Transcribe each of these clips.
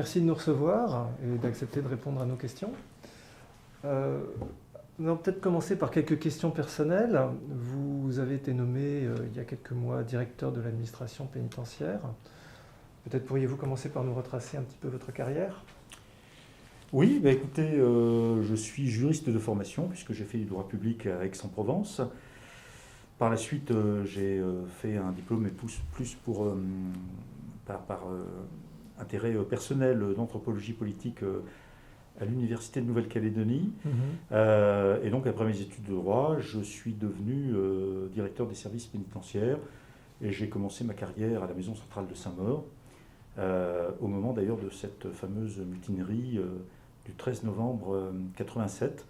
merci de nous recevoir et d'accepter de répondre à nos questions. Nous allons peut-être commencer par quelques questions personnelles. Vous avez été nommé il y a quelques mois directeur de l'administration pénitentiaire. Peut-être pourriez-vous commencer par nous retracer un petit peu votre carrière? Oui, bah écoutez, je suis juriste de formation puisque j'ai fait du droit public à Aix-en-Provence. Par la suite, j'ai fait un diplôme, mais plus pour, par intérêt personnel d'anthropologie politique à l'Université de Nouvelle-Calédonie. Et donc, après mes études de droit, je suis devenu directeur des services pénitentiaires et j'ai commencé ma carrière à la Maison centrale de Saint-Maur, au moment d'ailleurs de cette fameuse mutinerie du 13 novembre 87.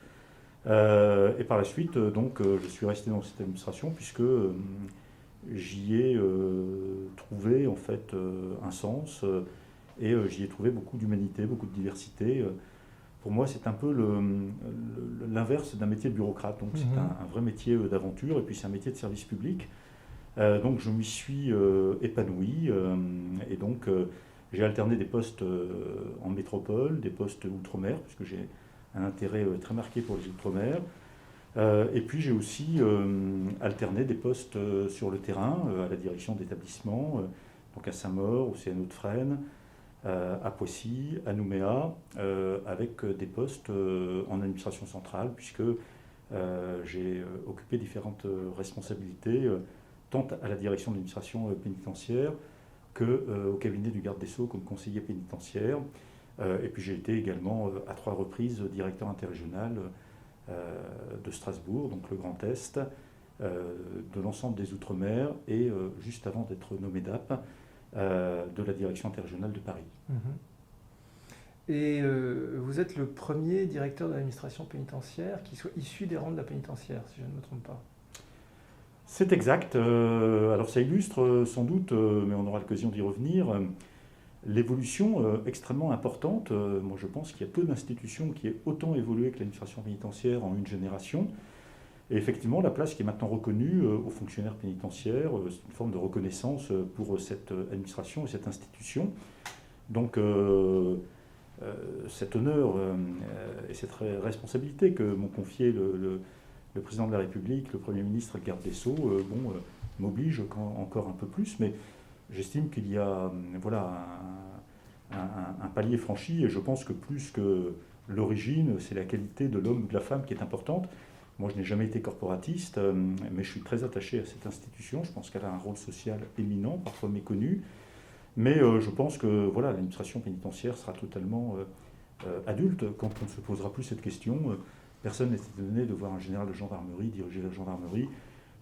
Et par la suite, donc, je suis resté dans cette administration puisque j'y ai trouvé en fait un sens et j'y ai trouvé beaucoup d'humanité, beaucoup de diversité. Pour moi, c'est un peu l'inverse d'un métier de bureaucrate. Donc, c'est un vrai métier d'aventure et puis c'est un métier de service public. Donc, je m'y suis épanoui et donc j'ai alterné des postes en métropole, des postes outre-mer, puisque j'ai un intérêt très marqué pour les outre-mer. Et puis j'ai aussi alterné des postes sur le terrain, à la direction d'établissements, donc à Saint-Maur, au CNO de Fresnes, à Poissy, à Nouméa, avec des postes en administration centrale, puisque j'ai occupé différentes responsabilités, tant à la direction de l'administration pénitentiaire qu'au cabinet du garde des Sceaux comme conseiller pénitentiaire. Et puis j'ai été également à 3 reprises directeur interrégional de Strasbourg, donc le Grand Est, de l'ensemble des Outre-mer et juste avant d'être nommé DAP, de la direction interrégionale de Paris. Et vous êtes le premier directeur de l'administration pénitentiaire qui soit issu des rangs de la pénitentiaire, si je ne me trompe pas. C'est exact. Alors ça illustre sans doute, mais on aura l'occasion d'y revenir, l'évolution extrêmement importante. Moi je pense qu'il y a peu d'institutions qui aient autant évolué que l'administration pénitentiaire en une génération. Et effectivement, la place qui est maintenant reconnue aux fonctionnaires pénitentiaires, c'est une forme de reconnaissance pour cette administration et cette institution. Donc cet honneur et cette responsabilité que m'ont confié le président de la République, le Premier ministre et le garde des Sceaux, m'oblige encore un peu plus, mais j'estime qu'il y a un palier franchi, et je pense que plus que l'origine, c'est la qualité de l'homme ou de la femme qui est importante. Moi, je n'ai jamais été corporatiste, mais je suis très attaché à cette institution. Je pense qu'elle a un rôle social éminent, parfois méconnu. Mais je pense que l'administration pénitentiaire sera totalement adulte quand on ne se posera plus cette question. Personne n'est étonné de voir un général de gendarmerie diriger la gendarmerie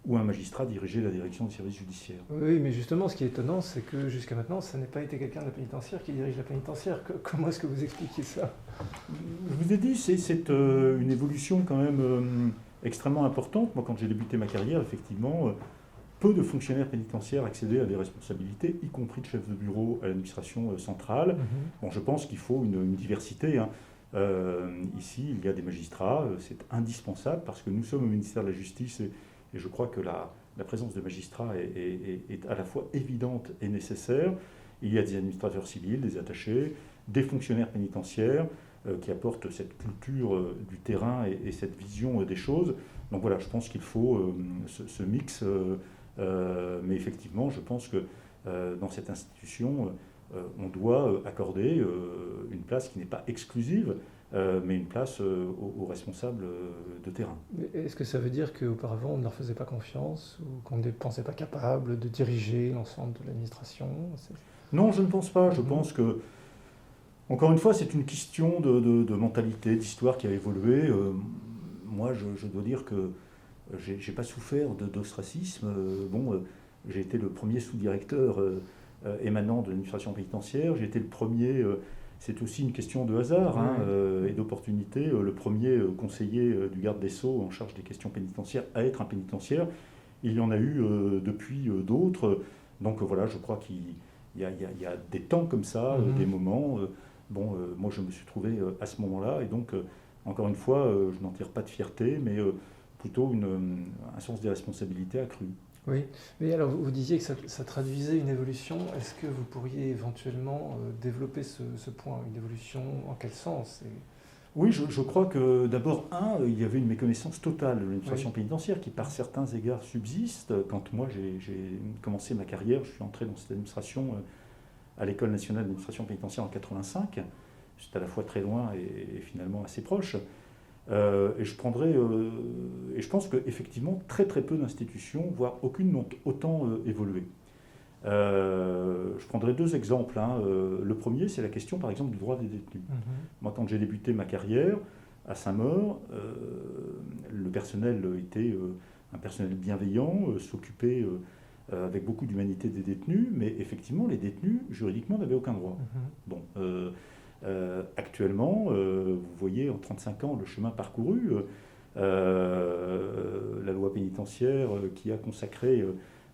ou un magistrat diriger la direction des services judiciaires. Oui, mais justement, ce qui est étonnant, c'est que jusqu'à maintenant, ça n'est pas été quelqu'un de la pénitentiaire qui dirige la pénitentiaire. Comment est-ce que vous expliquez ça? Je vous ai dit, c'est une évolution quand même extrêmement importante. Moi, quand j'ai débuté ma carrière, effectivement, peu de fonctionnaires pénitentiaires accédaient à des responsabilités, y compris de chefs de bureau à l'administration centrale. Bon, je pense qu'il faut une diversité. Ici, il y a des magistrats, c'est indispensable parce que nous sommes au ministère de la Justice et je crois que la présence de magistrats est à la fois évidente et nécessaire. Il y a des administrateurs civils, des attachés, des fonctionnaires pénitentiaires qui apportent cette culture du terrain et cette vision des choses. Donc voilà, je pense qu'il faut ce mix. Mais effectivement, je pense que dans cette institution, on doit accorder une place qui n'est pas exclusive, mais une place aux responsables de terrain. Est-ce que ça veut dire qu'auparavant, on ne leur faisait pas confiance ou qu'on ne les pensait pas capables de diriger l'ensemble de l'administration? Non, je ne pense pas. Je pense que, encore une fois, c'est une question de mentalité, d'histoire qui a évolué. Moi, je dois dire que je n'ai pas souffert d'ostracisme. J'ai été le premier sous-directeur émanant de l'administration pénitentiaire. J'ai été le premier... C'est aussi une question de hasard et d'opportunité. Le premier conseiller du garde des Sceaux en charge des questions pénitentiaires à être un pénitentiaire, il y en a eu depuis d'autres. Donc voilà, je crois qu'il y a des temps comme ça, des moments. Moi je me suis trouvé à ce moment-là et donc encore une fois, je n'en tire pas de fierté, mais plutôt un sens des responsabilités accru. Oui, mais alors vous disiez que ça traduisait une évolution. Est-ce que vous pourriez éventuellement développer ce point, une évolution en quel sens? Oui, je crois que d'abord, il y avait une méconnaissance totale de l'administration Oui. pénitentiaire qui, par certains égards, subsiste. Quand moi j'ai commencé ma carrière, je suis entré dans cette administration à l'École nationale d'administration pénitentiaire en 85. J'étais à la fois très loin et finalement assez proche. Et je pense qu'effectivement, très très peu d'institutions, voire aucune, n'ont autant évolué. Je prendrai deux exemples. Le premier, c'est la question, par exemple, du droit des détenus. Moi, quand j'ai débuté ma carrière à Saint-Maur, le personnel était un personnel bienveillant, s'occupait avec beaucoup d'humanité des détenus, mais effectivement, les détenus, juridiquement, n'avaient aucun droit. Bon, actuellement, vous voyez en 35 ans le chemin parcouru. La loi pénitentiaire qui a consacré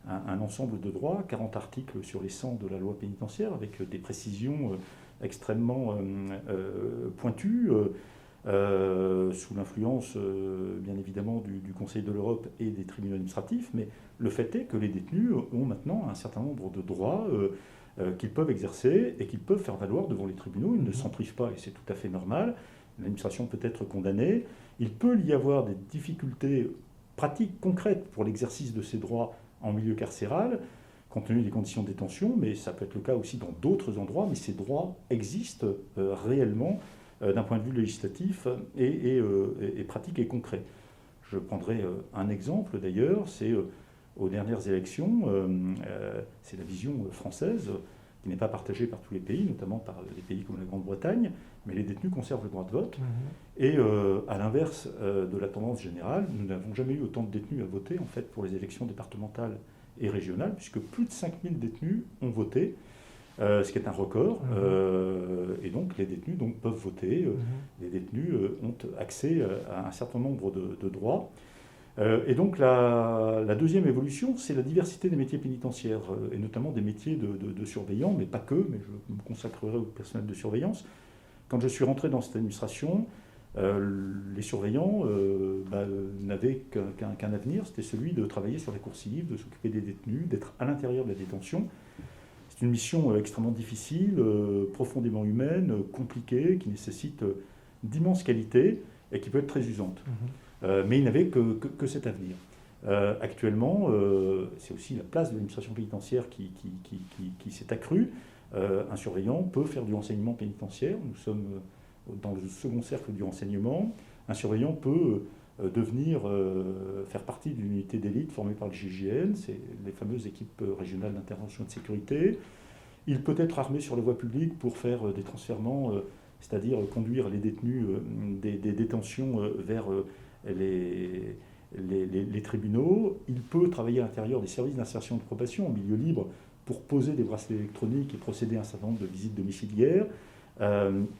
un ensemble de droits, 40 articles sur les 100 de la loi pénitentiaire, avec des précisions extrêmement pointues, sous l'influence bien évidemment du Conseil de l'Europe et des tribunaux administratifs, mais le fait est que les détenus ont maintenant un certain nombre de droits qu'ils peuvent exercer et qu'ils peuvent faire valoir devant les tribunaux. Ils ne s'en privent pas et c'est tout à fait normal. L'administration peut être condamnée. Il peut y avoir des difficultés pratiques, concrètes pour l'exercice de ces droits en milieu carcéral, compte tenu des conditions de détention, mais ça peut être le cas aussi dans d'autres endroits, mais ces droits existent réellement d'un point de vue législatif et pratique et concret. Je prendrai un exemple d'ailleurs, c'est aux dernières élections, c'est la vision française, qui n'est pas partagée par tous les pays, notamment par des pays comme la Grande-Bretagne, mais les détenus conservent le droit de vote. Et à l'inverse de la tendance générale, nous n'avons jamais eu autant de détenus à voter en fait, pour les élections départementales et régionales, puisque plus de 5000 détenus ont voté, ce qui est un record. Et donc les détenus peuvent voter. Les détenus ont accès à un certain nombre de droits. Et donc la deuxième évolution, c'est la diversité des métiers pénitentiaires, et notamment des métiers de surveillants, mais pas que, mais je me consacrerai au personnel de surveillance. Quand je suis rentré dans cette administration, les surveillants n'avaient qu'un avenir, c'était celui de travailler sur la cour civile, de s'occuper des détenus, d'être à l'intérieur de la détention. C'est une mission extrêmement difficile, profondément humaine, compliquée, qui nécessite d'immenses qualités et qui peut être très usante. Mais ils n'avaient que cet avenir. Actuellement, c'est aussi la place de l'administration pénitentiaire qui s'est accrue. Un surveillant peut faire du renseignement pénitentiaire. Nous sommes dans le second cercle du renseignement. Un surveillant peut faire partie d'une unité d'élite formée par le GIGN, c'est les fameuses équipes régionales d'intervention et de sécurité. Il peut être armé sur la voie publique pour faire des transfèrements, c'est-à-dire conduire les détenus des détentions vers les tribunaux. Il peut travailler à l'intérieur des services d'insertion et de probation en milieu libre pour poser des bracelets électroniques et procéder à un certain nombre de visites domiciliaires.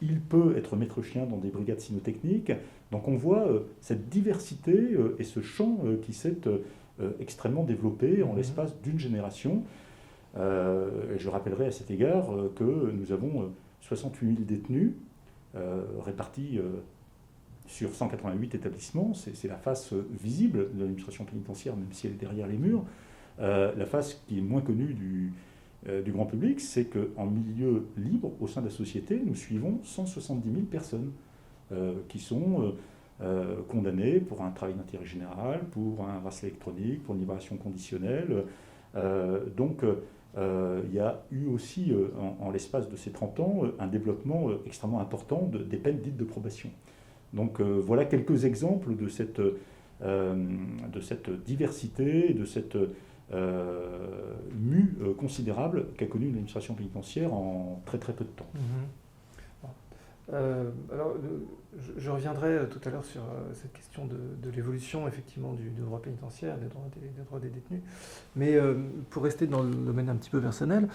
Il peut être maître chien dans des brigades cynotechniques. Donc on voit cette diversité et ce champ qui s'est extrêmement développé en l'espace d'une génération. Et je rappellerai à cet égard que nous avons 68 000 détenus répartis sur 188 établissements. C'est la face visible de l'administration pénitentiaire, même si elle est derrière les murs. La face qui est moins connue du grand public, c'est qu'en milieu libre, au sein de la société, nous suivons 170 000 personnes qui sont condamnées pour un travail d'intérêt général, pour un bracelet électronique, pour une libération conditionnelle. Donc il y a eu aussi, en l'espace de ces 30 ans, un développement extrêmement important des peines dites de probation. Donc voilà quelques exemples de cette diversité, de cette mue considérable qu'a connue l'administration pénitentiaire en très très peu de temps. Alors, je reviendrai tout à l'heure sur cette question de l'évolution effectivement du droit pénitentiaire, des droits des détenus. Mais pour rester dans le domaine un petit peu personnel,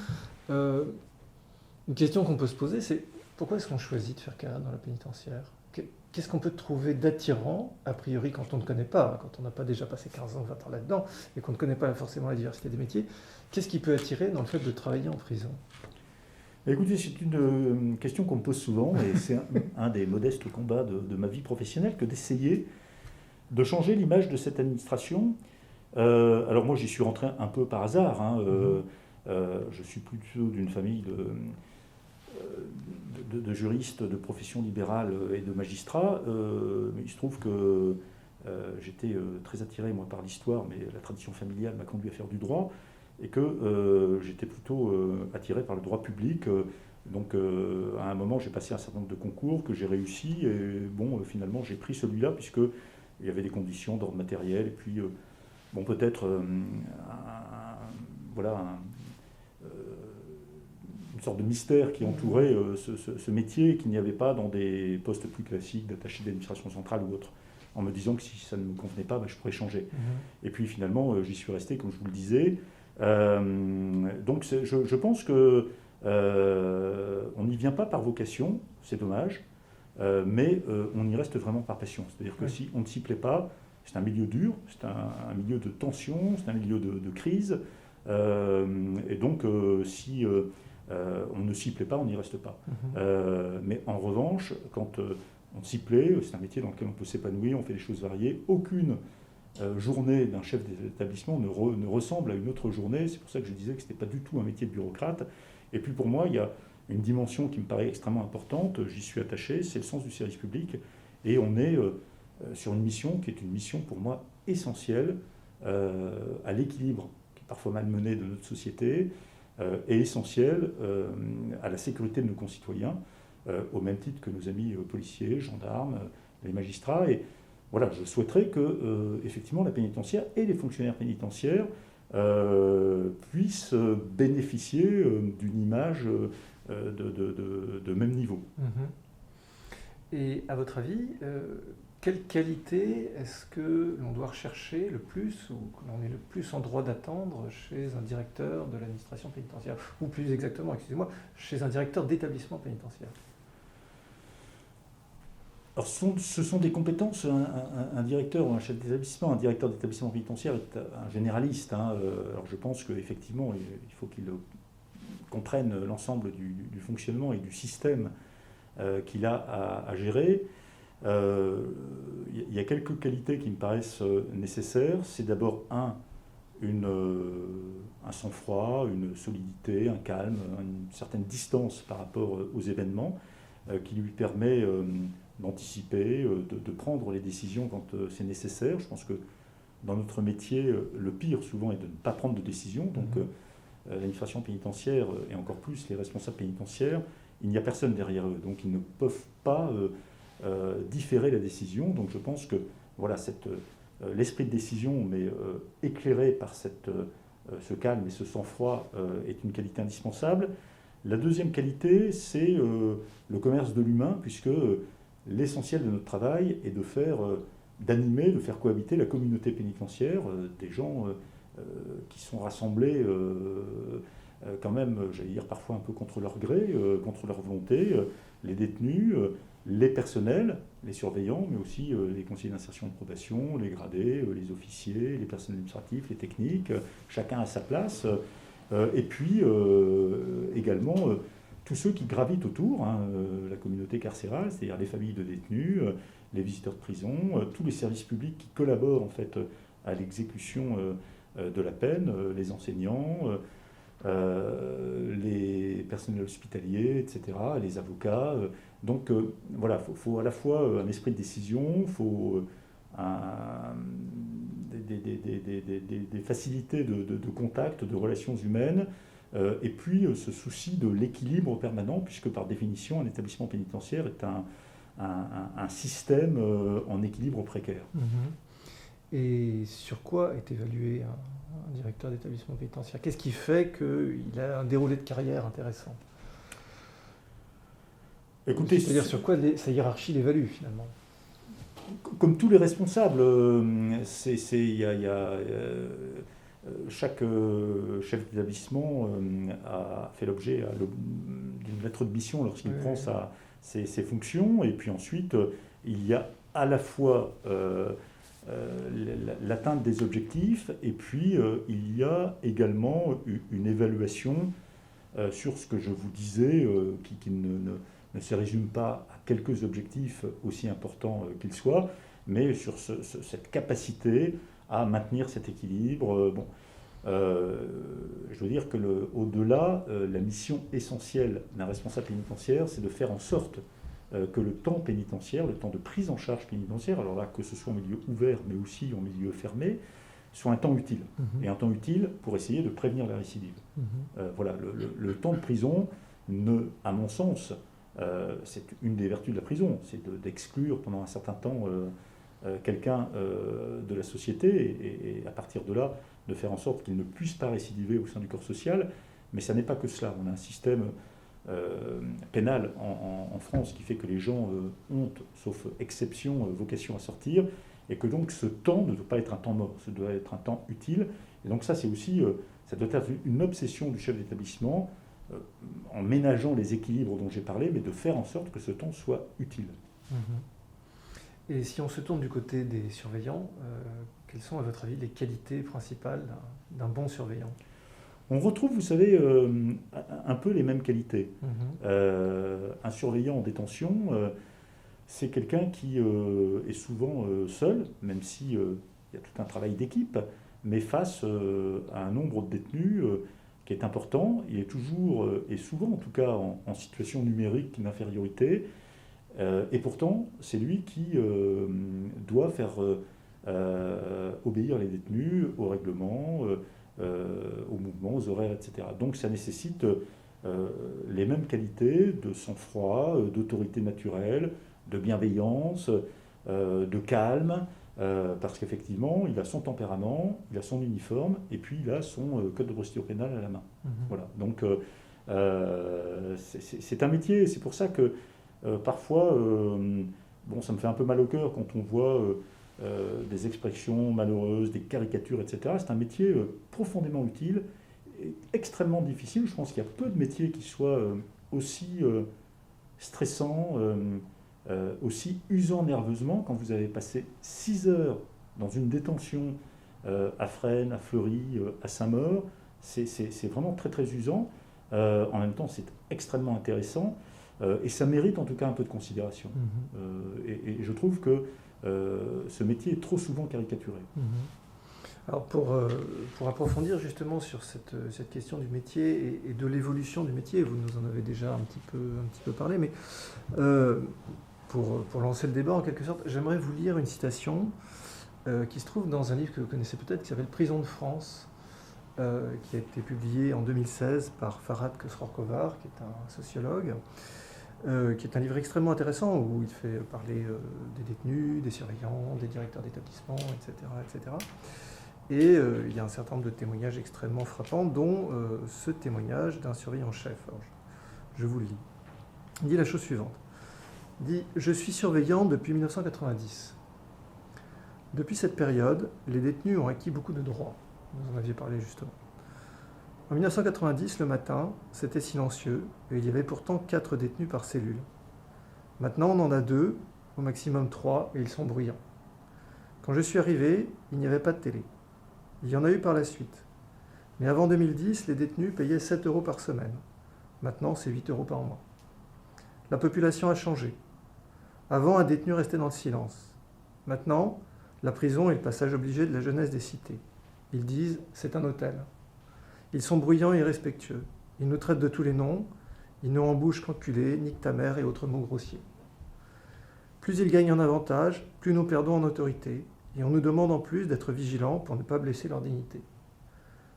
une question qu'on peut se poser, c'est pourquoi est-ce qu'on choisit de faire carrière dans la pénitentiaire ? Qu'est-ce qu'on peut trouver d'attirant, a priori, quand on ne connaît pas, quand on n'a pas déjà passé 15 ans, 20 ans là-dedans, et qu'on ne connaît pas forcément la diversité des métiers, qu'est-ce qui peut attirer dans le fait de travailler en prison ? Écoutez, c'est une question qu'on me pose souvent, et c'est un des modestes combats de ma vie professionnelle que d'essayer de changer l'image de cette administration Alors moi, j'y suis rentré un peu par hasard, hein. Je suis plutôt d'une famille de juristes, de profession libérale et de magistrats. Mais il se trouve que j'étais très attiré, moi, par l'histoire, mais la tradition familiale m'a conduit à faire du droit, et que j'étais plutôt attiré par le droit public. Donc à un moment, j'ai passé un certain nombre de concours que j'ai réussi, et bon, finalement, j'ai pris celui-là, puisqu'il y avait des conditions d'ordre matériel, et puis, bon, peut-être voilà, une sorte de mystère qui entourait ce métier, qu'il n'y avait pas dans des postes plus classiques d'attaché d'administration centrale ou autre, en me disant que si ça ne me convenait pas, je pourrais changer. Et puis finalement, j'y suis resté, comme je vous le disais. Donc je pense que on n'y vient pas par vocation, c'est dommage, mais on y reste vraiment par passion. C'est-à-dire que si on ne s'y plaît pas, c'est un milieu dur, c'est un milieu de tension, c'est un milieu de crise, et donc si on ne s'y plaît pas, on n'y reste pas. Mais en revanche, quand on s'y plaît, c'est un métier dans lequel on peut s'épanouir, on fait des choses variées. Aucune journée d'un chef d'établissement ne ressemble à une autre journée. C'est pour ça que je disais que ce n'était pas du tout un métier de bureaucrate. Et puis pour moi, il y a une dimension qui me paraît extrêmement importante, j'y suis attaché, c'est le sens du service public. Et on est sur une mission qui est une mission pour moi essentielle à l'équilibre, qui est parfois malmené de notre société, et essentielle à la sécurité de nos concitoyens, au même titre que nos amis policiers, gendarmes, les magistrats. Et voilà, je souhaiterais que, effectivement, la pénitentiaire et les fonctionnaires pénitentiaires puissent bénéficier d'une image de même niveau. Et à votre avis, quelle qualité est-ce que l'on doit rechercher le plus, ou que l'on est le plus en droit d'attendre chez un directeur de l'administration pénitentiaire, ou plus exactement, excusez-moi, chez un directeur d'établissement pénitentiaire? Alors, ce sont des compétences. Un directeur ou un chef d'établissement, un directeur d'établissement pénitentiaire est un généraliste, hein. Alors, je pense qu'effectivement, il faut qu'il comprenne l'ensemble du fonctionnement et du système qu'il a à gérer. Il y a quelques qualités qui me paraissent nécessaires. C'est d'abord un sang-froid, une solidité, un calme, une certaine distance par rapport aux événements qui lui permet d'anticiper, de prendre les décisions quand c'est nécessaire. Je pense que dans notre métier, le pire souvent est de ne pas prendre de décision. Donc l'administration pénitentiaire, et encore plus les responsables pénitentiaires, il n'y a personne derrière eux. Donc ils ne peuvent pas différer la décision. Donc je pense que voilà, l'esprit de décision, mais éclairé par ce calme et ce sang-froid, est une qualité indispensable. La deuxième qualité, c'est le commerce de l'humain, puisque l'essentiel de notre travail est d'animer, de faire cohabiter la communauté pénitentiaire, des gens qui sont rassemblés quand même, j'allais dire parfois un peu contre leur gré, contre leur volonté, les détenus, les personnels, les surveillants, mais aussi les conseillers d'insertion de probation, les gradés, les officiers, les personnels administratifs, les techniques, chacun à sa place. Et puis également tous ceux qui gravitent autour, hein, la communauté carcérale, c'est-à-dire les familles de détenus, les visiteurs de prison, tous les services publics qui collaborent en fait à l'exécution de la peine, les enseignants, les personnels hospitaliers, etc., les avocats. Donc voilà, faut à la fois un esprit de décision, il faut des facilités de contact, de relations humaines, et puis ce souci de l'équilibre permanent, puisque par définition, un établissement pénitentiaire est un système en équilibre précaire. Et sur quoi est évalué un directeur d'établissement pénitentiaire? Qu'est-ce qui fait qu'il a un déroulé de carrière intéressant? Écoutez, c'est-à-dire sur quoi sa hiérarchie l'évalue finalement? Comme tous les responsables, chaque chef d'établissement a fait l'objet d'une lettre de mission lorsqu'il prend ses fonctions. Et puis ensuite, il y a à la fois l'atteinte des objectifs, et puis il y a également une évaluation sur ce que je vous disais, qui ne se résume pas à quelques objectifs aussi importants qu'ils soient, mais sur cette capacité à maintenir cet équilibre. Je veux dire que au-delà, la mission essentielle d'un responsable pénitentiaire, c'est de faire en sorte que le temps pénitentiaire, le temps de prise en charge pénitentiaire, alors là, que ce soit en milieu ouvert, mais aussi en milieu fermé, soit un temps utile. Et un temps utile pour essayer de prévenir la récidive. Voilà, le temps de prison, à mon sens, c'est une des vertus de la prison, c'est d'exclure pendant un certain temps quelqu'un de la société, et à partir de là, de faire en sorte qu'il ne puisse pas récidiver au sein du corps social. Mais ça n'est pas que cela. On a un système pénal en France qui fait que les gens ont, sauf exception, vocation à sortir, et que donc ce temps ne doit pas être un temps mort, ce doit être un temps utile. Et donc ça, c'est aussi, ça doit être une obsession du chef d'établissement, en ménageant les équilibres dont j'ai parlé, mais de faire en sorte que ce temps soit utile. Et si on se tourne du côté des surveillants, quelles sont à votre avis les qualités principales d'un bon surveillant? On retrouve, vous savez, un peu les mêmes qualités. Un surveillant en détention, c'est quelqu'un qui est souvent seul, même s'il y a tout un travail d'équipe, mais face à un nombre de détenus qui est important. Il est toujours, et souvent en tout cas, en situation numérique d'infériorité. Et pourtant, c'est lui qui doit faire obéir les détenus aux règlements, aux mouvements, aux horaires, etc. Donc ça nécessite les mêmes qualités de sang-froid, d'autorité naturelle, de bienveillance, de calme, parce qu'effectivement, il a son tempérament, il a son uniforme, et puis il a son code de procédure pénale à la main. Voilà. Donc c'est un métier, c'est pour ça que parfois, bon, ça me fait un peu mal au cœur quand on voit des expressions malheureuses, des caricatures, etc. C'est un métier profondément utile et extrêmement difficile. Je pense qu'il y a peu de métiers qui soient aussi stressants, aussi usants nerveusement. Quand vous avez passé 6 heures dans une détention à Fresnes, à Fleury, à Saint-Maur, c'est vraiment très très usant. En même temps, c'est extrêmement intéressant. Et ça mérite en tout cas un peu de considération. Et je trouve que ce métier est trop souvent caricaturé. Alors pour approfondir justement sur cette question du métier et de l'évolution du métier, vous nous en avez déjà un petit peu parlé, mais pour lancer le débat en quelque sorte, j'aimerais vous lire une citation qui se trouve dans un livre que vous connaissez peut-être, qui s'appelle Prison de France, qui a été publié en 2016 par Farhad Khosrow-Kovar, qui est un sociologue, qui est un livre extrêmement intéressant où il fait parler des détenus, des surveillants, des directeurs d'établissement, etc., etc. Et il y a un certain nombre de témoignages extrêmement frappants, dont ce témoignage d'un surveillant-chef. Alors, je vous le lis. Il dit la chose suivante. Il dit « Je suis surveillant depuis 1990. Depuis cette période, les détenus ont acquis beaucoup de droits. » Vous en aviez parlé justement. En 1990, le matin, c'était silencieux et il y avait pourtant 4 détenus par cellule. Maintenant, on en a 2, au maximum 3, et ils sont bruyants. Quand je suis arrivé, il n'y avait pas de télé. Il y en a eu par la suite. Mais avant 2010, les détenus payaient 7 € par semaine. Maintenant, c'est 8 € par mois. La population a changé. Avant, un détenu restait dans le silence. Maintenant, la prison est le passage obligé de la jeunesse des cités. Ils disent « c'est un hôtel ». Ils sont bruyants et irrespectueux. Ils nous traitent de tous les noms. Ils n'ont en bouche qu'enculé, nique ta mère et autres mots grossiers. Plus ils gagnent en avantage, plus nous perdons en autorité. Et on nous demande en plus d'être vigilants pour ne pas blesser leur dignité.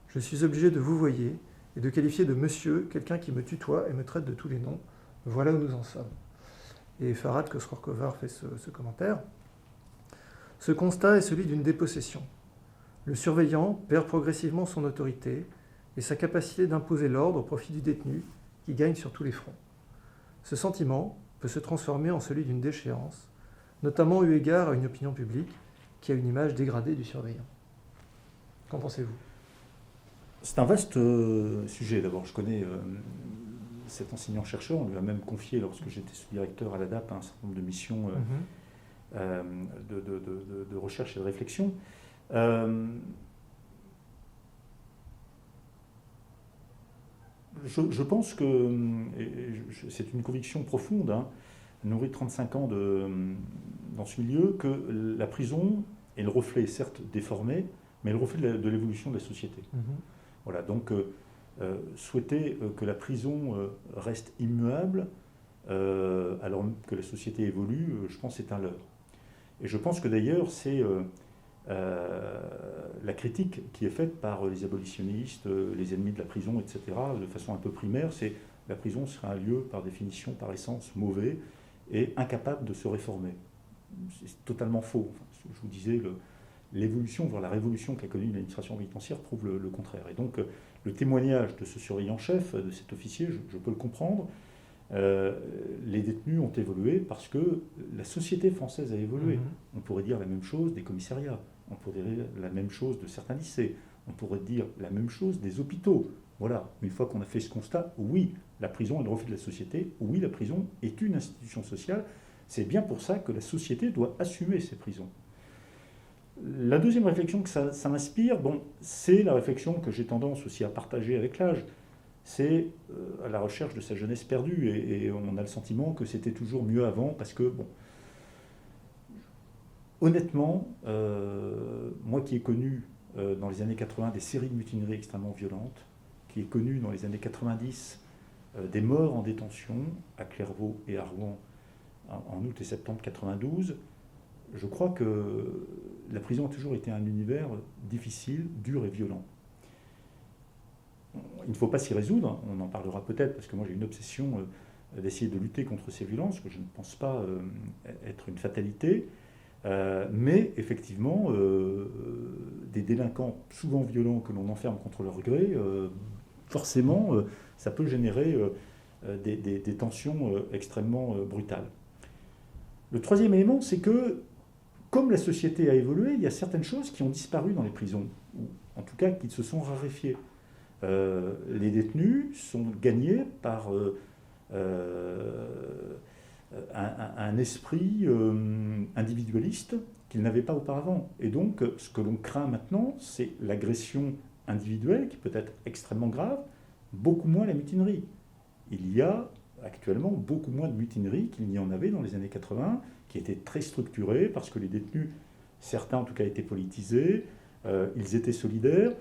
Je suis obligé de vous voyer et de qualifier de monsieur quelqu'un qui me tutoie et me traite de tous les noms. Voilà où nous en sommes. Et Farhad Khosrow-Kovar fait ce commentaire. Ce constat est celui d'une dépossession. Le surveillant perd progressivement son autorité et sa capacité d'imposer l'ordre au profit du détenu qui gagne sur tous les fronts. Ce sentiment peut se transformer en celui d'une déchéance, notamment eu égard à une opinion publique qui a une image dégradée du surveillant. Qu'en pensez-vous? C'est un vaste sujet. D'abord, je connais cet enseignant-chercheur. On lui a même confié, lorsque j'étais sous-directeur à l'ADAP, un certain nombre de missions de recherche et de réflexion. Je pense que, c'est une conviction profonde, nourrie de 35 ans dans ce milieu, que la prison est le reflet, certes déformé, mais le reflet de l'évolution de la société. Voilà, donc souhaiter que la prison reste immuable, alors que la société évolue, je pense que c'est un leurre. Et je pense que d'ailleurs, c'est la critique qui est faite par les abolitionnistes, les ennemis de la prison, etc., de façon un peu primaire, c'est la prison serait un lieu, par définition, par essence, mauvais et incapable de se réformer. C'est totalement faux. Enfin, je vous disais, l'évolution, voire la révolution qu'a connue l'administration pénitentiaire prouve le contraire. Et donc, le témoignage de ce surveillant-chef, de cet officier, je peux le comprendre. Les détenus ont évolué parce que la société française a évolué. On pourrait dire la même chose des commissariats, on pourrait dire la même chose de certains lycées, on pourrait dire la même chose des hôpitaux. Voilà, une fois qu'on a fait ce constat, oui, la prison est le reflet de la société, oui, la prison est une institution sociale. C'est bien pour ça que la société doit assumer ses prisons. La deuxième réflexion que ça m'inspire, c'est la réflexion que j'ai tendance aussi à partager avec l'âge. C'est à la recherche de sa jeunesse perdue. Et on a le sentiment que c'était toujours mieux avant parce que, honnêtement, moi qui ai connu dans les années 80 des séries de mutineries extrêmement violentes, qui ai connu dans les années 90 des morts en détention à Clairvaux et à Rouen en août et septembre 92, je crois que la prison a toujours été un univers difficile, dur et violent. Il ne faut pas s'y résoudre, on en parlera peut-être, parce que moi j'ai une obsession d'essayer de lutter contre ces violences, que je ne pense pas être une fatalité, mais effectivement, des délinquants souvent violents que l'on enferme contre leur gré, forcément, ça peut générer des tensions extrêmement brutales. Le troisième élément, c'est que, comme la société a évolué, il y a certaines choses qui ont disparu dans les prisons, ou en tout cas qui se sont raréfiées. Les détenus sont gagnés par un esprit individualiste qu'ils n'avaient pas auparavant. Et donc, ce que l'on craint maintenant, c'est l'agression individuelle, qui peut être extrêmement grave, beaucoup moins la mutinerie. Il y a actuellement beaucoup moins de mutineries qu'il n'y en avait dans les années 80, qui étaient très structurées, parce que les détenus, certains en tout cas, étaient politisés, ils étaient solidaires.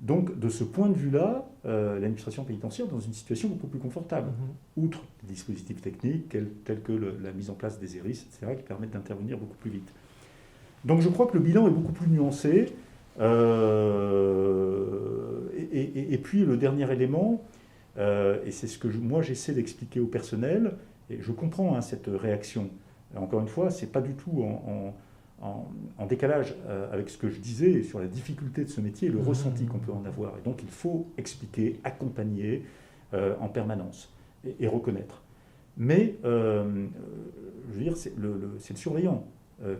Donc, de ce point de vue-là, l'administration pénitentiaire est dans une situation beaucoup plus confortable, outre des dispositifs techniques tels que la mise en place des ERIS, etc., qui permettent d'intervenir beaucoup plus vite. Donc, je crois que le bilan est beaucoup plus nuancé. Et puis, le dernier élément, et c'est ce que moi j'essaie d'expliquer au personnel, et je comprends cette réaction. Encore une fois, ce n'est pas du tout en décalage avec ce que je disais sur la difficulté de ce métier et le ressenti qu'on peut en avoir. Et donc il faut expliquer, accompagner en permanence et reconnaître. Mais, je veux dire, c'est le surveillant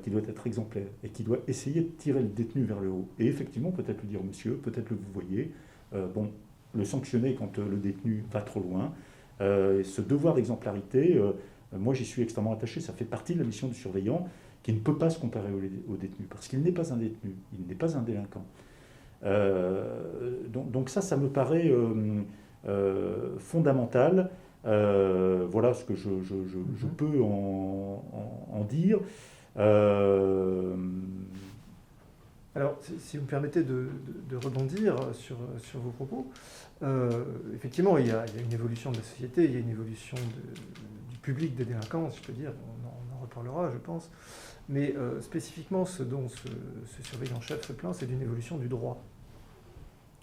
qui doit être exemplaire et qui doit essayer de tirer le détenu vers le haut. Et effectivement, peut-être lui dire, monsieur, peut-être le vous voyez, le sanctionner quand le détenu va trop loin. Ce devoir d'exemplarité, moi j'y suis extrêmement attaché, ça fait partie de la mission du surveillant, qui ne peut pas se comparer au détenu, parce qu'il n'est pas un détenu, il n'est pas un délinquant. Donc ça me paraît fondamental. Voilà ce que je peux en dire. Alors, si vous me permettez de rebondir sur vos propos, effectivement, il y a une évolution de la société, il y a une évolution du public des délinquants, je peux dire, on en reparlera, je pense. Mais spécifiquement, ce dont ce surveillant-chef se plaint, c'est d'une évolution du droit,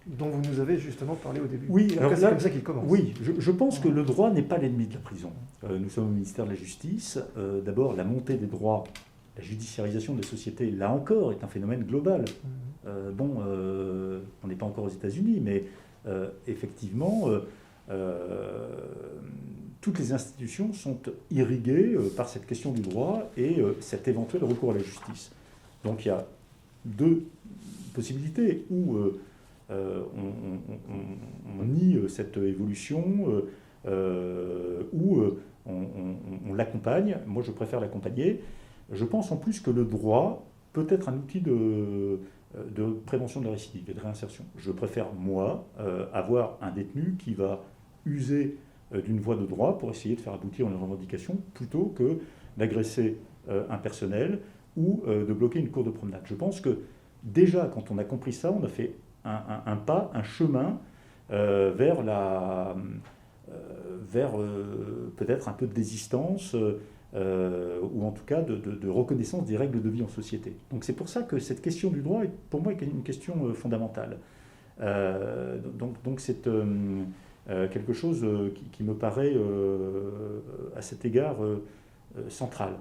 dont vous nous avez justement parlé au début. Oui, alors c'est comme ça qu'il commence. Oui, je pense que le droit n'est pas l'ennemi de la prison. Nous sommes au ministère de la Justice. D'abord, la montée des droits, la judiciarisation des sociétés, là encore, est un phénomène global. On n'est pas encore aux États-Unis, mais effectivement, toutes les institutions sont irriguées par cette question du droit et cet éventuel recours à la justice. Donc il y a deux possibilités où on nie cette évolution, où on l'accompagne. Moi, je préfère l'accompagner. Je pense en plus que le droit peut être un outil de prévention de la récidive et de réinsertion. Je préfère, moi, avoir un détenu qui va user d'une voie de droit pour essayer de faire aboutir une revendication plutôt que d'agresser un personnel ou de bloquer une cour de promenade. Je pense que déjà, quand on a compris ça, on a fait un pas, un chemin vers peut-être un peu de désistance, ou en tout cas de reconnaissance des règles de vie en société. Donc c'est pour ça que cette question du droit, pour moi, est une question fondamentale. Donc c'est quelque chose qui me paraît à cet égard central.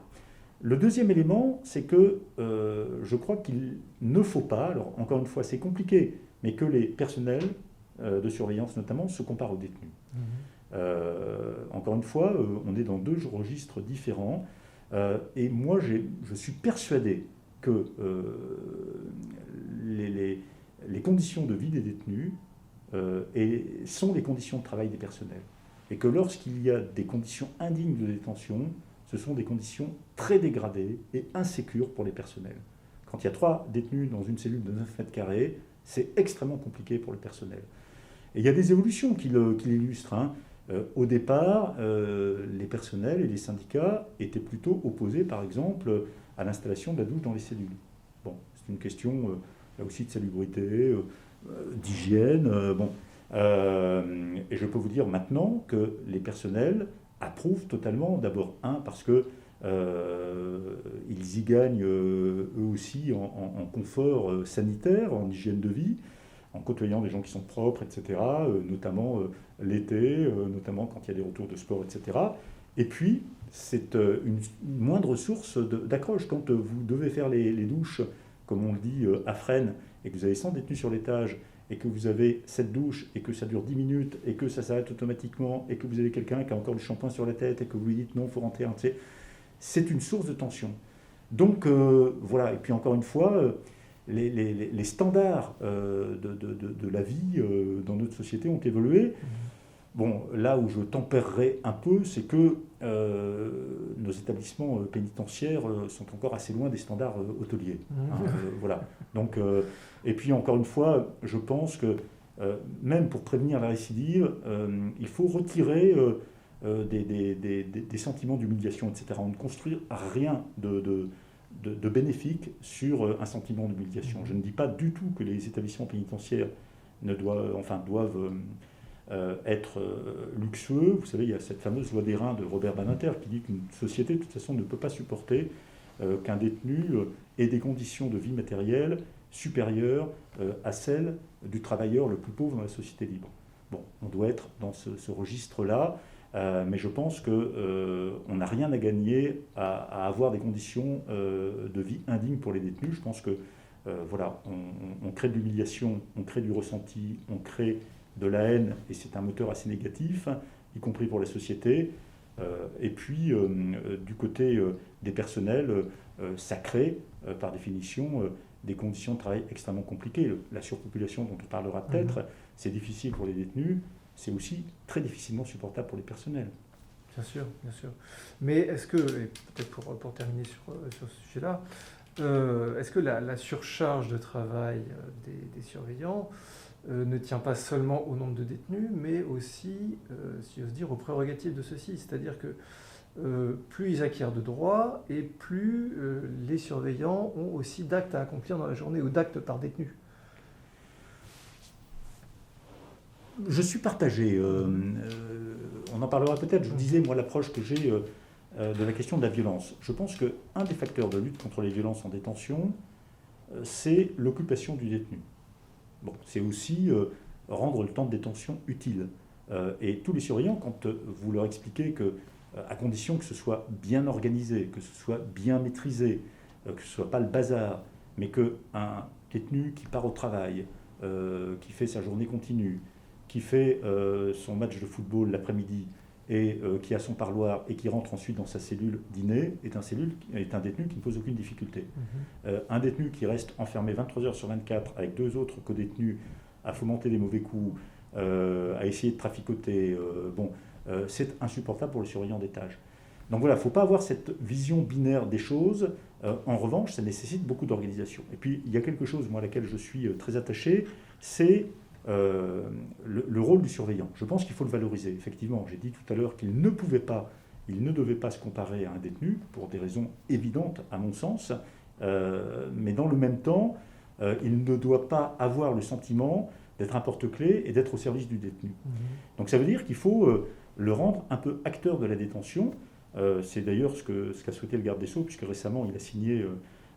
Le deuxième élément, c'est que je crois qu'il ne faut pas, alors encore une fois c'est compliqué, mais que les personnels de surveillance notamment se comparent aux détenus. Encore une fois, on est dans deux registres différents, et moi je suis persuadé que les conditions de vie des détenus sont les conditions de travail des personnels, et que lorsqu'il y a des conditions indignes de détention, ce sont des conditions très dégradées et insécures pour les personnels. Quand il y a 3 détenus dans une cellule de 9 mètres carrés, c'est extrêmement compliqué pour le personnel. Et il y a des évolutions qui l'illustrent. Au départ, les personnels et les syndicats étaient plutôt opposés, par exemple, à l'installation de la douche dans les cellules. Bon, c'est une question, là aussi, de salubrité, d'hygiène. Et je peux vous dire maintenant que les personnels approuvent totalement, d'abord, parce que ils y gagnent eux aussi en confort sanitaire, en hygiène de vie, en côtoyant des gens qui sont propres, etc., notamment l'été, notamment quand il y a des retours de sport, etc. Et puis, c'est une moindre source d'accroche. Quand vous devez faire les douches, comme on le dit, à Fresnes, et que vous avez 100 détenus sur l'étage, et que vous avez cette douche, et que ça dure 10 minutes, et que ça s'arrête automatiquement, et que vous avez quelqu'un qui a encore du shampoing sur la tête, et que vous lui dites non, il faut rentrer, c'est une source de tension. Donc, voilà. Et puis, encore une fois, les standards de la vie dans notre société ont évolué. Bon, là où je tempérerai un peu, c'est que nos établissements pénitentiaires sont encore assez loin des standards hôteliers. Voilà. Donc, et puis encore une fois, je pense que même pour prévenir la récidive, il faut retirer des sentiments d'humiliation, etc. On ne construit rien de bénéfique sur un sentiment d'humiliation. Je ne dis pas du tout que les établissements pénitentiaires doivent être luxueux. Vous savez, il y a cette fameuse loi des reins de Robert Badinter qui dit qu'une société, de toute façon, ne peut pas supporter qu'un détenu ait des conditions de vie matérielle supérieures à celles du travailleur le plus pauvre dans la société libre. Bon, on doit être dans ce registre-là, mais je pense qu'on n'a rien à gagner à avoir des conditions de vie indignes pour les détenus. Je pense que voilà, on crée de l'humiliation, on crée du ressenti, on crée de la haine, et c'est un moteur assez négatif, y compris pour la société. Et puis, du côté des personnels, ça crée, par définition, des conditions de travail extrêmement compliquées. La surpopulation dont on parlera peut-être, c'est difficile pour les détenus, c'est aussi très difficilement supportable pour les personnels. Bien sûr, bien sûr. Mais est-ce que, et peut-être pour terminer sur ce sujet-là, est-ce que la surcharge de travail des surveillants ne tient pas seulement au nombre de détenus, mais aussi, si j'ose dire, aux prérogatives de ceux-ci. C'est-à-dire que plus ils acquièrent de droits, et plus les surveillants ont aussi d'actes à accomplir dans la journée, ou d'actes par détenu. Je suis partagé. On en parlera peut-être. Je vous disais, moi, l'approche que j'ai de la question de la violence. Je pense qu'un des facteurs de lutte contre les violences en détention, c'est l'occupation du détenu. Bon, c'est aussi rendre le temps de détention utile. Et tous les surveillants, quand vous leur expliquez que, à condition que ce soit bien organisé, que ce soit bien maîtrisé, que ce ne soit pas le bazar, mais qu'un détenu qui part au travail, qui fait sa journée continue, qui fait son match de football l'après-midi, et qui a son parloir et qui rentre ensuite dans sa cellule dîner, est un détenu qui ne pose aucune difficulté. Un détenu qui reste enfermé 23 heures sur 24 avec 2 autres co-détenus à fomenter des mauvais coups, à essayer de traficoter, c'est insupportable pour le surveillant d'étage. Donc voilà, il ne faut pas avoir cette vision binaire des choses. En revanche, ça nécessite beaucoup d'organisation. Et puis, il y a quelque chose, moi, à laquelle je suis très attaché, c'est le rôle du surveillant. Je pense qu'il faut le valoriser. Effectivement, j'ai dit tout à l'heure qu'il ne devait pas se comparer à un détenu, pour des raisons évidentes, à mon sens. mais dans le même temps, il ne doit pas avoir le sentiment d'être un porte-clés et d'être au service du détenu. Donc ça veut dire qu'il faut le rendre un peu acteur de la détention. C'est d'ailleurs ce qu'a souhaité le garde des Sceaux, puisque récemment il a signé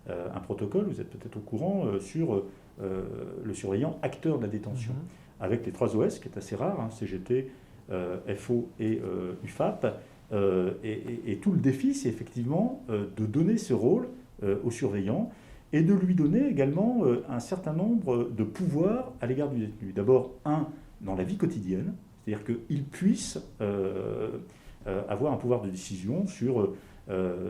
un protocole, vous êtes peut-être au courant, sur le surveillant acteur de la détention, avec les 3 OS, qui est assez rare, hein, CGT, FO et UFAP. Et tout le défi, c'est effectivement de donner ce rôle au surveillant et de lui donner également un certain nombre de pouvoirs à l'égard du détenu. D'abord, dans la vie quotidienne, c'est-à-dire qu'il puisse avoir un pouvoir de décision sur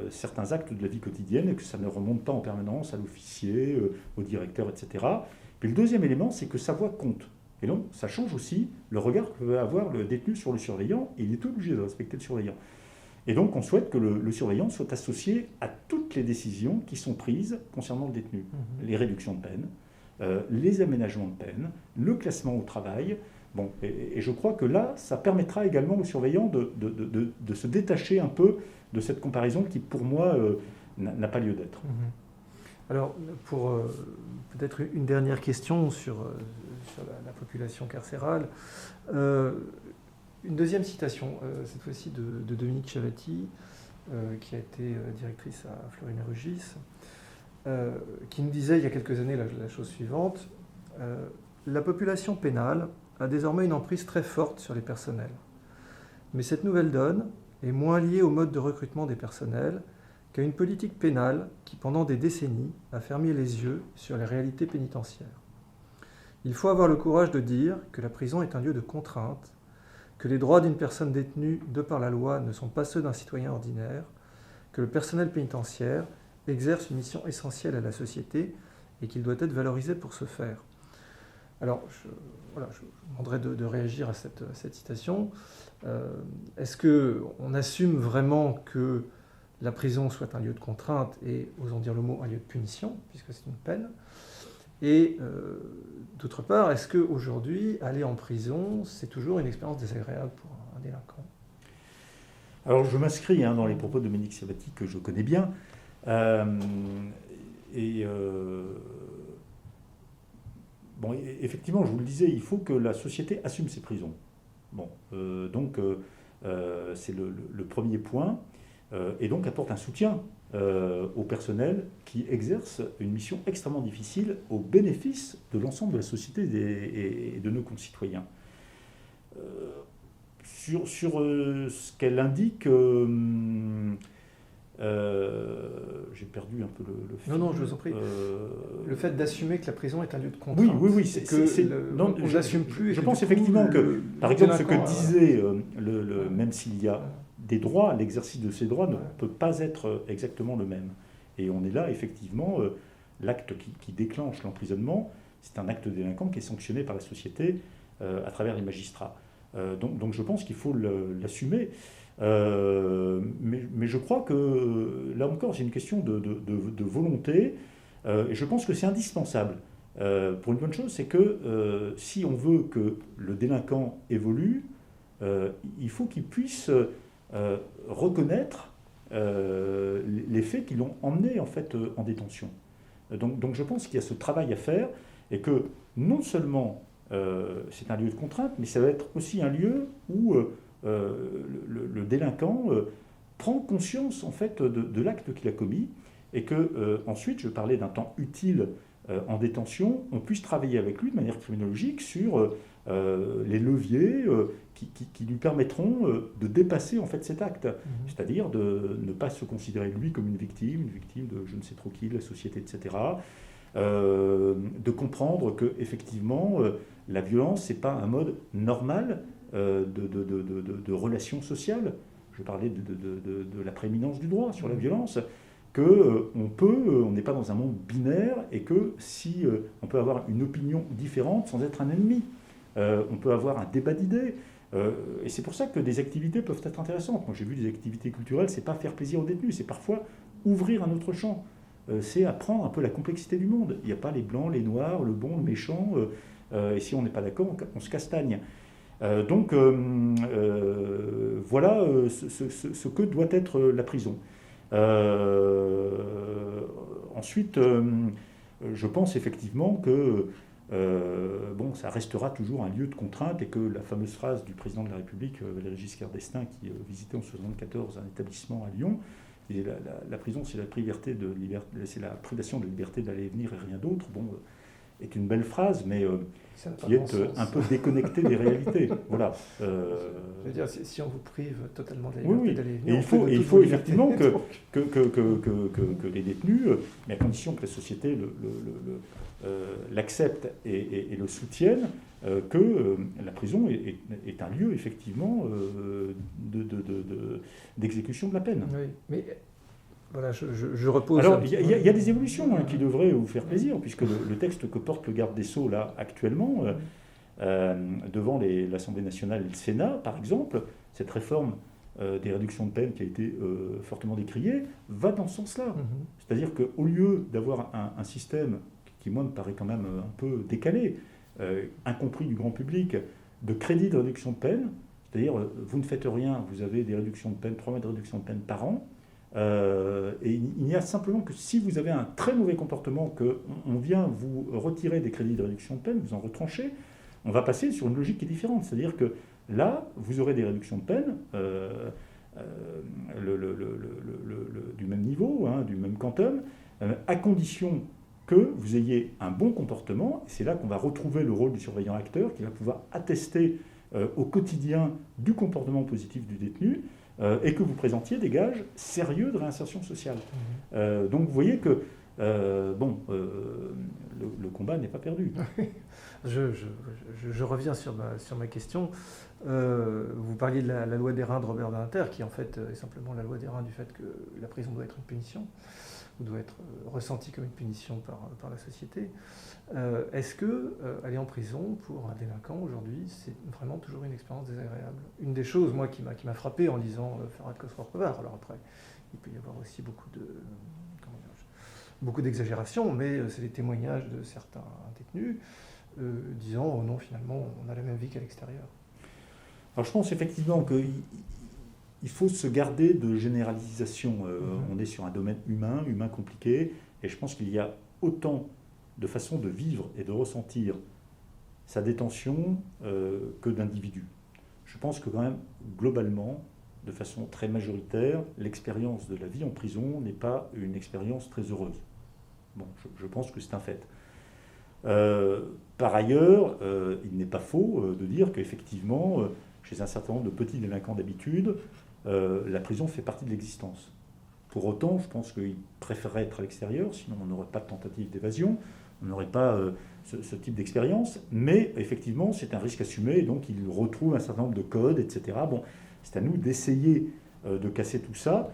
certains actes de la vie quotidienne et que ça ne remonte pas en permanence à l'officier, au directeur, etc. Puis le deuxième élément, c'est que sa voix compte. Et donc, ça change aussi le regard que peut avoir le détenu sur le surveillant, et il est obligé de respecter le surveillant. Et donc, on souhaite que le surveillant soit associé à toutes les décisions qui sont prises concernant le détenu. Les réductions de peine, les aménagements de peine, le classement au travail. Bon, et je crois que là, ça permettra également au surveillant de se détacher un peu de cette comparaison qui, pour moi, n'a pas lieu d'être. Alors, pour peut-être une dernière question sur la population carcérale, une deuxième citation, cette fois-ci de Dominique Chavati, qui a été directrice à Fleury-Mérogis, qui nous disait il y a quelques années la chose suivante: la population pénale a désormais une emprise très forte sur les personnels. Mais cette nouvelle donne est moins liée au mode de recrutement des personnels qu'à une politique pénale qui, pendant des décennies, a fermé les yeux sur les réalités pénitentiaires. Il faut avoir le courage de dire que la prison est un lieu de contrainte, que les droits d'une personne détenue de par la loi ne sont pas ceux d'un citoyen ordinaire, que le personnel pénitentiaire exerce une mission essentielle à la société et qu'il doit être valorisé pour ce faire. Alors, je vous demanderai de réagir à cette citation. Est-ce qu'on assume vraiment que la prison soit un lieu de contrainte et, osons dire le mot, un lieu de punition, puisque c'est une peine? Et d'autre part, est-ce qu'aujourd'hui, aller en prison, c'est toujours une expérience désagréable pour un délinquant? Alors, je m'inscris dans les propos de Dominique Chavati, que je connais bien. Bon, effectivement, je vous le disais, il faut que la société assume ses prisons. Bon, donc, c'est le premier point. Et donc apporte un soutien au personnel qui exerce une mission extrêmement difficile au bénéfice de l'ensemble de la société et de nos concitoyens. Sur ce qu'elle indique, j'ai perdu un peu le fil. Non, je vous en prie. Le fait d'assumer que la prison est un lieu de contrainte. Oui, on n'assume plus. Je pense effectivement que, par exemple, ce que disait, même s'il y a des droits, l'exercice de ces droits ne peut pas être exactement le même. Et on est là, effectivement, l'acte qui déclenche l'emprisonnement, c'est un acte délinquant qui est sanctionné par la société à travers les magistrats. Donc je pense qu'il faut l'assumer. Mais je crois que, là encore, c'est une question de volonté. Et je pense que c'est indispensable. Pour une bonne chose, c'est que si on veut que le délinquant évolue, il faut qu'il puisse reconnaître les faits qui l'ont emmené en fait en détention. Donc je pense qu'il y a ce travail à faire et que non seulement c'est un lieu de contrainte, mais ça va être aussi un lieu où le délinquant prend conscience en fait de l'acte qu'il a commis et que ensuite, je parlais d'un temps utile en détention, on puisse travailler avec lui de manière criminologique sur les leviers qui lui permettront de dépasser en fait cet acte, c'est-à-dire de ne pas se considérer lui comme une victime de je ne sais trop qui, de la société, etc. De comprendre que effectivement la violence c'est pas un mode normal de relations sociales. Je parlais de la prééminence du droit sur la violence. On n'est pas dans un monde binaire et que si on peut avoir une opinion différente sans être un ennemi, on peut avoir un débat d'idées. Et c'est pour ça que des activités peuvent être intéressantes. Moi j'ai vu des activités culturelles, c'est pas faire plaisir aux détenus, c'est parfois ouvrir un autre champ. C'est apprendre un peu la complexité du monde. Il n'y a pas les blancs, les noirs, le bon, le méchant, et si on n'est pas d'accord, on se castagne. Donc voilà ce que doit être la prison. Ensuite, je pense effectivement que ça restera toujours un lieu de contrainte et que la fameuse phrase du président de la République, Valéry Giscard d'Estaing, qui visitait en 1974 un établissement à Lyon, et la prison, c'est c'est la privation de la liberté d'aller et venir et rien d'autre, est une belle phrase, mais qui est un peu déconnectée des réalités. Voilà. Je veux dire, si on vous prive totalement de la Oui, liberté oui. d'aller et Et venir, il faut effectivement que les détenus, mais à condition que la société l'accepte et le soutienne, que la prison est un lieu effectivement d'exécution de la peine. Oui, mais voilà, je repose. Alors, il y a des évolutions qui devraient vous faire plaisir, puisque le texte que porte le garde des Sceaux là actuellement, devant l'Assemblée nationale et le Sénat, par exemple, cette réforme des réductions de peine qui a été fortement décriée, va dans ce sens-là. C'est-à-dire qu'au lieu d'avoir un système qui, moi, me paraît quand même un peu décalé, incompris du grand public, de crédit de réduction de peine, c'est-à-dire vous ne faites rien, vous avez des réductions de peine, 3 mois de réduction de peine par an, et il n'y a simplement que si vous avez un très mauvais comportement, qu'on vient vous retirer des crédits de réduction de peine, vous en retranchez, on va passer sur une logique qui est différente. C'est-à-dire que là, vous aurez des réductions de peine du même niveau, du même quantum, à condition que vous ayez un bon comportement. C'est là qu'on va retrouver le rôle du surveillant acteur qui va pouvoir attester au quotidien du comportement positif du détenu et que vous présentiez des gages sérieux de réinsertion sociale. Donc vous voyez que le combat n'est pas perdu. Je reviens sur ma question. Vous parliez de la loi d'Airain de Robert Badinter, qui en fait est simplement la loi d'Airain du fait que la prison doit être une punition, ou doit être ressentie comme une punition par la société. Est-ce que aller en prison pour un délinquant aujourd'hui, c'est vraiment toujours une expérience désagréable? Une des choses, moi, qui m'a frappé en lisant Ferhat Khosrow-Prévert, alors après, il peut y avoir aussi beaucoup d'exagération, mais c'est les témoignages de certains détenus disant oh non, finalement, on a la même vie qu'à l'extérieur. Alors je pense effectivement qu'il faut se garder de généralisation. On est sur un domaine humain compliqué, et je pense qu'il y a autant de façons de vivre et de ressentir sa détention que d'individus. Je pense que quand même, globalement, de façon très majoritaire, l'expérience de la vie en prison n'est pas une expérience très heureuse. Je pense que c'est un fait. Par ailleurs, il n'est pas faux de dire qu'effectivement, chez un certain nombre de petits délinquants d'habitude, la prison fait partie de l'existence. Pour autant, je pense qu'ils préféreraient être à l'extérieur, sinon on n'aurait pas de tentative d'évasion, on n'aurait pas ce type d'expérience, mais effectivement, c'est un risque assumé, et donc ils retrouvent un certain nombre de codes, etc. C'est à nous d'essayer de casser tout ça.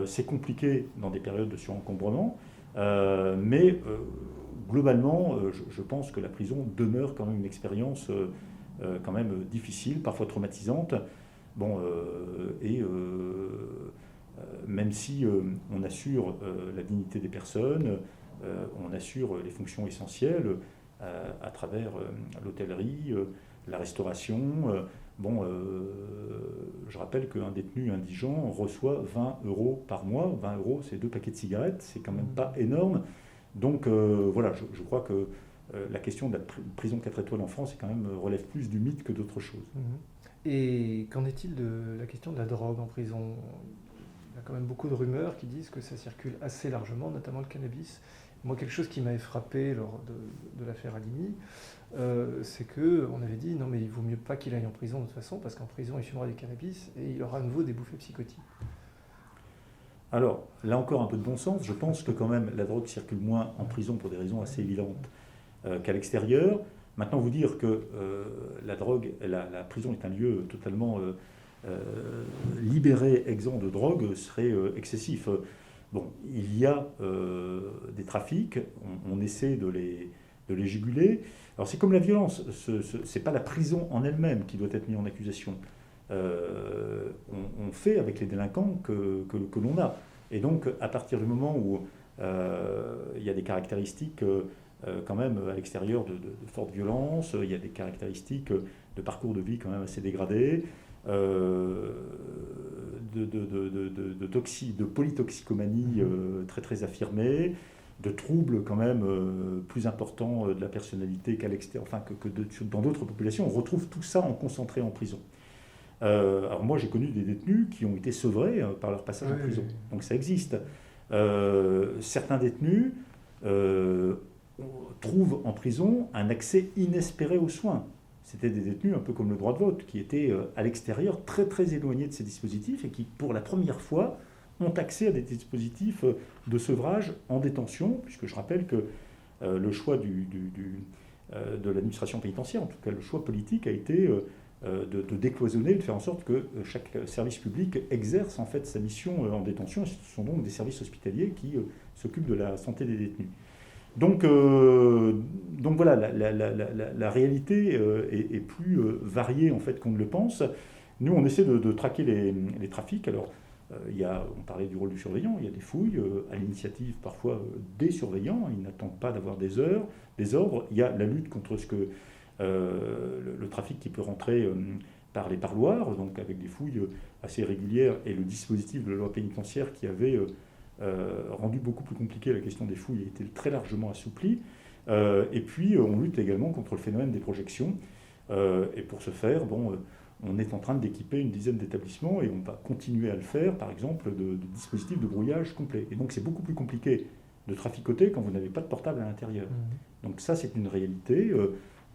C'est compliqué dans des périodes de surencombrement, mais globalement, je pense que la prison demeure quand même une expérience quand même difficile, parfois traumatisante. Même si on assure la dignité des personnes, on assure les fonctions essentielles à travers l'hôtellerie, la restauration. Je rappelle qu'un détenu indigent reçoit 20 € par mois. 20 €, c'est 2 paquets de cigarettes, c'est quand même pas énorme. Donc je crois que la question de la prison 4 étoiles en France relève plus du mythe que d'autres choses. Et qu'en est-il de la question de la drogue en prison? Il y a quand même beaucoup de rumeurs qui disent que ça circule assez largement, notamment le cannabis. Moi, quelque chose qui m'avait frappé lors de l'affaire Halimi, c'est qu'on avait dit non mais il vaut mieux pas qu'il aille en prison de toute façon, parce qu'en prison il fumera du cannabis et il aura à nouveau des bouffées psychotiques. Alors, là encore un peu de bon sens, je pense que quand même la drogue circule moins en prison pour des raisons assez évidentes qu'à l'extérieur. Maintenant, vous dire que la prison est un lieu totalement libéré, exempt de drogue, serait excessif. Il y a des trafics, on essaie de les juguler. Alors c'est comme la violence, c'est pas la prison en elle-même qui doit être mise en accusation. On fait avec les délinquants que l'on a. Et donc, à partir du moment où il y a des caractéristiques quand même à l'extérieur de forte violence, il y a des caractéristiques de parcours de vie quand même assez dégradés, de polytoxicomanie très très affirmée, de troubles quand même plus importants de la personnalité qu'à l'extérieur, enfin dans d'autres populations. On retrouve tout ça en concentré en prison. Alors moi j'ai connu des détenus qui ont été sevrés par leur passage en prison, donc ça existe. Certains détenus trouvent en prison un accès inespéré aux soins. C'était des détenus un peu comme le droit de vote, qui étaient à l'extérieur très très éloignés de ces dispositifs et qui pour la première fois ont accès à des dispositifs de sevrage en détention, puisque je rappelle que le choix de l'administration pénitentiaire, en tout cas le choix politique, a été de décloisonner, de faire en sorte que chaque service public exerce en fait sa mission en détention, et ce sont donc des services hospitaliers qui s'occupent de la santé des détenus. Donc voilà, la réalité est plus variée en fait qu'on ne le pense. Nous, on essaie de traquer les trafics. Alors, on parlait du rôle du surveillant, il y a des fouilles à l'initiative parfois des surveillants, ils n'attendent pas d'avoir des ordres. Il y a la lutte contre le trafic qui peut rentrer par les parloirs, donc avec des fouilles assez régulières, et le dispositif de la loi pénitentiaire qui avait rendu beaucoup plus compliqué la question des fouilles a été très largement assoupli. Et puis on lutte également contre le phénomène des projections. Et pour ce faire, on est en train d'équiper une dizaine d'établissements et on va continuer à le faire, par exemple, de dispositifs de brouillage complet. Et donc c'est beaucoup plus compliqué de traficoter quand vous n'avez pas de portable à l'intérieur. Donc ça, c'est une réalité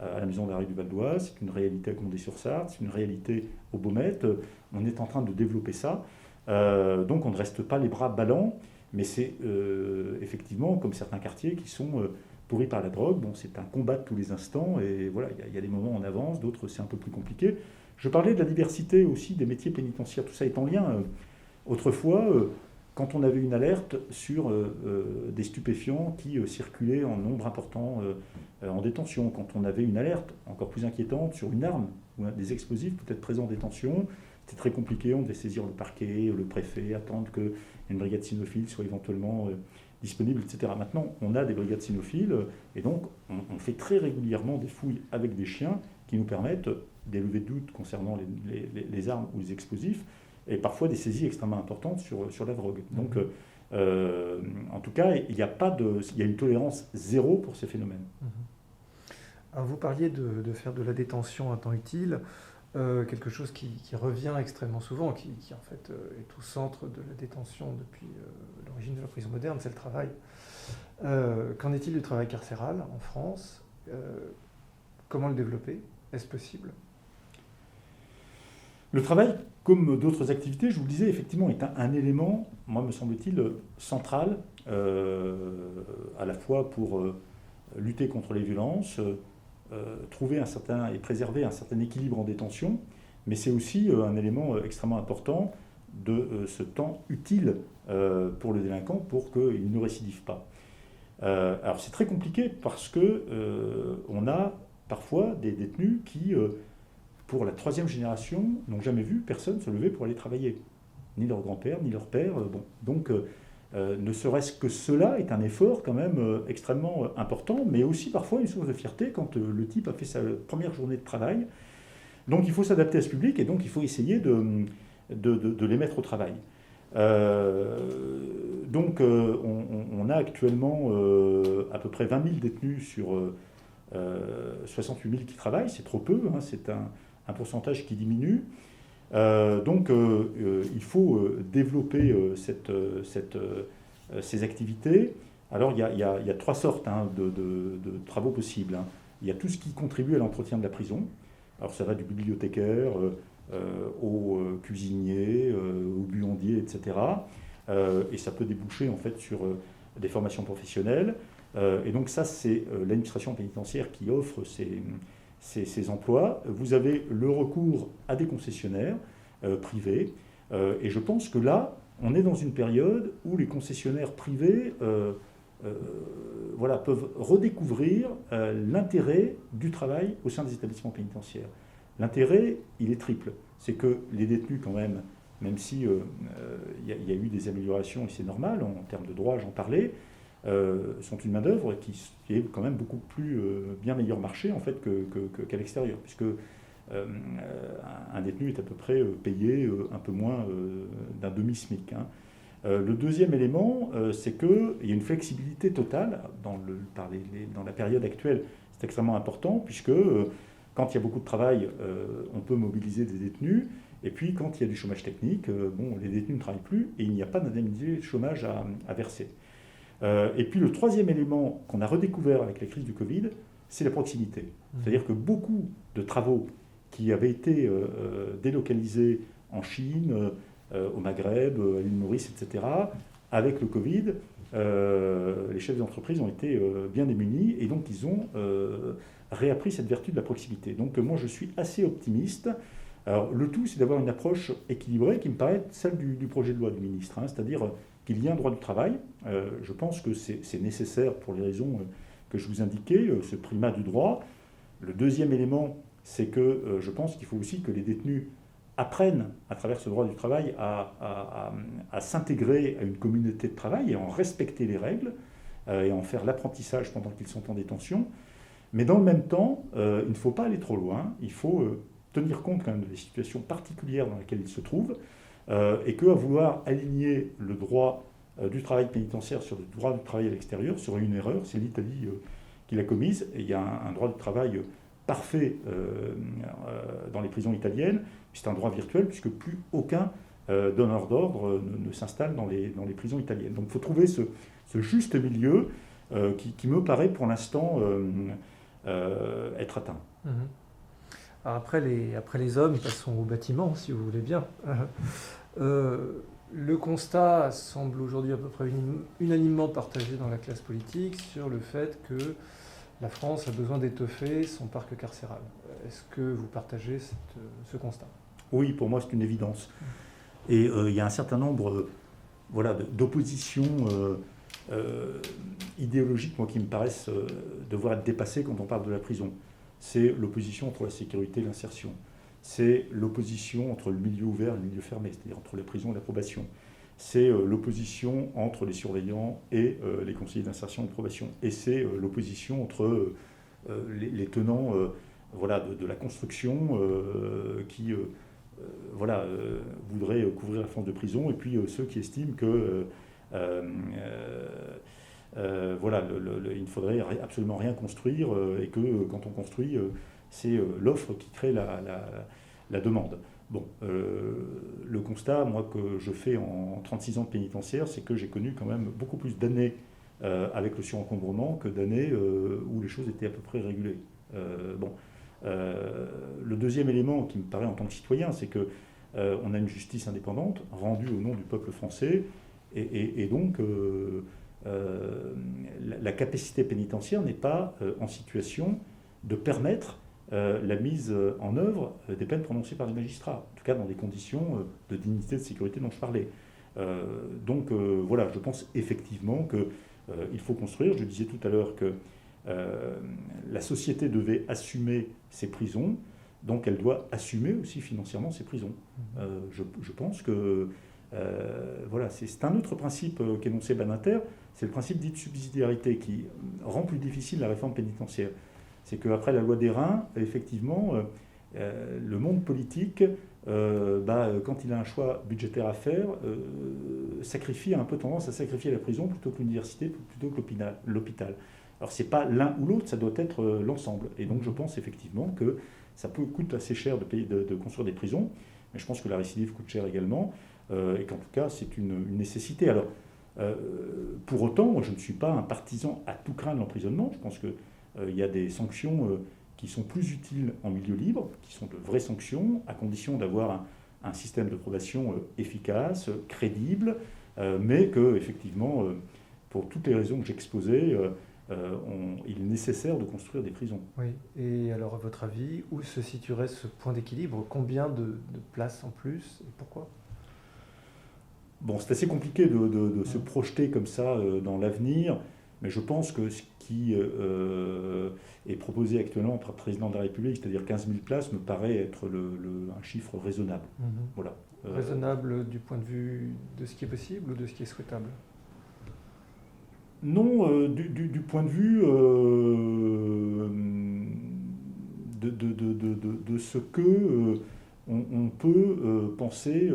à la maison d'arrêt du Val d'Oise, c'est une réalité à Condé-sur-Sarthe, c'est une réalité au Baumette. On est en train de développer ça. Donc on ne reste pas les bras ballants, mais c'est effectivement comme certains quartiers qui sont pourris par la drogue. Bon, c'est un combat de tous les instants et voilà, il y a des moments où on avance, d'autres c'est un peu plus compliqué. Je parlais de la diversité aussi des métiers pénitentiaires, tout ça est en lien. Autrefois, quand on avait une alerte sur des stupéfiants qui circulaient en nombre important en détention, quand on avait une alerte encore plus inquiétante sur une arme ou des explosifs peut-être présents en détention, c'était très compliqué, on devait saisir le parquet, le préfet, attendre qu'une brigade cynophile soit éventuellement disponible, etc. Maintenant, on a des brigades cynophiles et donc on fait très régulièrement des fouilles avec des chiens qui nous permettent d'élever de doutes concernant les armes ou les explosifs et parfois des saisies extrêmement importantes sur la drogue. Donc, en tout cas, il y a une tolérance zéro pour ces phénomènes. Alors, vous parliez de faire de la détention à temps utile. Quelque chose qui revient extrêmement souvent, qui en fait est au centre de la détention depuis l'origine de la prison moderne, c'est le travail. Qu'en est-il du travail carcéral en France ? Comment le développer ? Est-ce possible ? Le travail, comme d'autres activités, je vous le disais, effectivement, est un élément, moi me semble-t-il, central, à la fois pour lutter contre les violences, trouver et préserver un certain équilibre en détention, mais c'est aussi un élément extrêmement important de ce temps utile pour le délinquant pour qu'il ne récidive pas. Alors c'est très compliqué parce que on a parfois des détenus qui, pour la 3e génération, n'ont jamais vu personne se lever pour aller travailler. Ni leur grand-père, ni leur père. Donc ne serait-ce que cela est un effort quand même extrêmement important, mais aussi parfois une source de fierté quand le type a fait sa première journée de travail. Donc il faut s'adapter à ce public et donc il faut essayer de les mettre au travail. Donc on a actuellement à peu près 20 000 détenus sur 68 000 qui travaillent, c'est trop peu, hein, c'est un pourcentage qui diminue. Donc il faut développer ces activités. Alors il y a 3 sortes de travaux possibles. Il y a tout ce qui contribue à l'entretien de la prison. Alors ça va du bibliothécaire au cuisinier, au buandier, etc. Et ça peut déboucher en fait sur des formations professionnelles. Et donc ça, c'est l'administration pénitentiaire qui offre ces emplois. Vous avez le recours à des concessionnaires privés. Et je pense que là, on est dans une période où les concessionnaires privés peuvent redécouvrir l'intérêt du travail au sein des établissements pénitentiaires. L'intérêt, il est triple. C'est que les détenus, quand même si il y a eu des améliorations, et c'est normal, en termes de droit, j'en parlais, sont une main-d'œuvre qui est quand même beaucoup plus bien meilleur marché en fait qu'à l'extérieur, puisque un détenu est à peu près payé un peu moins d'un demi-SMIC. Hein. Le deuxième élément, c'est qu'il y a une flexibilité totale dans la période actuelle. C'est extrêmement important puisque quand il y a beaucoup de travail, on peut mobiliser des détenus. Et puis quand il y a du chômage technique, les détenus ne travaillent plus et il n'y a pas d'indemnité de chômage à verser. Et puis le troisième élément qu'on a redécouvert avec la crise du Covid, c'est la proximité. C'est-à-dire que beaucoup de travaux qui avaient été délocalisés en Chine, au Maghreb, à l'île Maurice, etc., avec le Covid, les chefs d'entreprise ont été bien démunis et donc ils ont réappris cette vertu de la proximité. Donc moi je suis assez optimiste. Alors le tout c'est d'avoir une approche équilibrée qui me paraît celle du projet de loi du ministre, hein, c'est-à-dire qu'il y a un droit du travail. Je pense que c'est nécessaire pour les raisons que je vous indiquais, ce primat du droit. Le deuxième élément, c'est que je pense qu'il faut aussi que les détenus apprennent, à travers ce droit du travail, à s'intégrer à une communauté de travail et à en respecter les règles et à en faire l'apprentissage pendant qu'ils sont en détention. Mais dans le même temps, il ne faut pas aller trop loin. Il faut tenir compte quand même des situations particulières dans lesquelles ils se trouvent et qu'à vouloir aligner le droit du travail pénitentiaire sur le droit du travail à l'extérieur, sur une erreur, c'est l'Italie qui l'a commise. Et il y a un droit du travail parfait dans les prisons italiennes. C'est un droit virtuel puisque plus aucun donneur d'ordre ne s'installe dans les prisons italiennes. Donc il faut trouver ce juste milieu qui me paraît pour l'instant être atteint. Mmh. Alors après les hommes, passons au bâtiment, si vous voulez bien. Le constat semble aujourd'hui à peu près unanimement partagé dans la classe politique sur le fait que la France a besoin d'étoffer son parc carcéral. Est-ce que vous partagez ce constat ? Oui, pour moi c'est une évidence. Et il y a un certain nombre d'oppositions idéologiques moi, qui me paraissent devoir être dépassées quand on parle de la prison. C'est l'opposition entre la sécurité et l'insertion. C'est l'opposition entre le milieu ouvert et le milieu fermé, c'est-à-dire entre la prison et la probation. C'est l'opposition entre les surveillants et les conseillers d'insertion et de probation. Et c'est l'opposition entre les tenants de la construction qui voudraient couvrir la France de prison et puis ceux qui estiment que il ne faudrait absolument rien construire et que quand on construit, c'est l'offre qui crée la demande. Bon, le constat, moi, que je fais en 36 ans de pénitentiaire, c'est que j'ai connu quand même beaucoup plus d'années avec le surencombrement que d'années où les choses étaient à peu près régulées. Le deuxième élément qui me paraît en tant que citoyen, c'est que on a une justice indépendante rendue au nom du peuple français et donc la capacité pénitentiaire n'est pas en situation de permettre la mise en œuvre des peines prononcées par les magistrats, en tout cas dans des conditions de dignité et de sécurité dont je parlais. Je pense effectivement qu'il faut construire. Je disais tout à l'heure que la société devait assumer ses prisons, donc elle doit assumer aussi financièrement ses prisons. Je pense que c'est un autre principe qu'énonçait Badinter, c'est le principe dit de subsidiarité qui rend plus difficile la réforme pénitentiaire. C'est qu'après la loi d'Hérin, effectivement, le monde politique, quand il a un choix budgétaire à faire, a un peu tendance à sacrifier la prison plutôt que l'université, plutôt que l'hôpital. Alors c'est pas l'un ou l'autre, ça doit être l'ensemble. Et donc je pense effectivement que ça coûte assez cher de construire des prisons, mais je pense que la récidive coûte cher également, et qu'en tout cas c'est une nécessité. Alors pour autant, je ne suis pas un partisan à tout craint de l'emprisonnement. Je pense qu'il y a des sanctions qui sont plus utiles en milieu libre, qui sont de vraies sanctions, à condition d'avoir un système de probation efficace, crédible, mais que effectivement, pour toutes les raisons que j'exposais, il est nécessaire de construire des prisons. Oui, et alors à votre avis, où se situerait ce point d'équilibre ? Combien de places en plus et pourquoi ? Bon, c'est assez compliqué de se projeter comme ça dans l'avenir, mais je pense que ce qui est proposé actuellement par le président de la République, c'est-à-dire 15 000 places, me paraît être un chiffre raisonnable. Voilà. Raisonnable du point de vue de ce qui est possible ou de ce qui est souhaitable ? Non, du point de vue de ce que on peut penser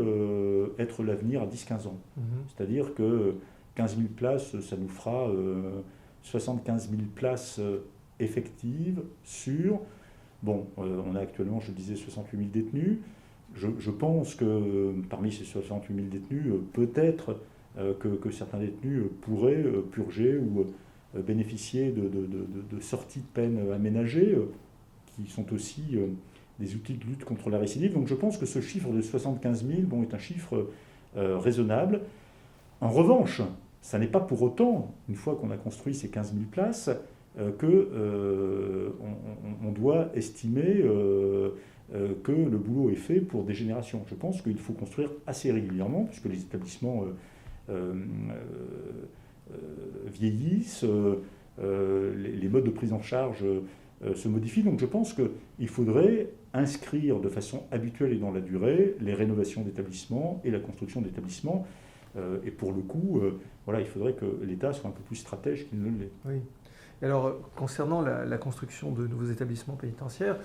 être l'avenir à 10-15 ans. C'est-à-dire que 15 000 places, ça nous fera 75 000 places effectives, sûres. Bon, on a actuellement, je le disais, 68 000 détenus. Je pense que parmi ces 68 000 détenus, peut-être que certains détenus pourraient purger ou bénéficier de sorties de peine aménagées, qui sont aussi des outils de lutte contre la récidive. Donc je pense que ce chiffre de 75 000 est un chiffre raisonnable. En revanche, ça n'est pas pour autant, une fois qu'on a construit ces 15 000 places, qu'on doit estimer que le boulot est fait pour des générations. Je pense qu'il faut construire assez régulièrement, puisque les établissements vieillissent, les modes de prise en charge se modifient. Donc je pense qu'il faudrait inscrire de façon habituelle et dans la durée les rénovations d'établissements et la construction d'établissements. Et pour le coup, il faudrait que l'État soit un peu plus stratège qu'il ne l'est. Oui. Et alors, concernant la construction de nouveaux établissements pénitentiaires,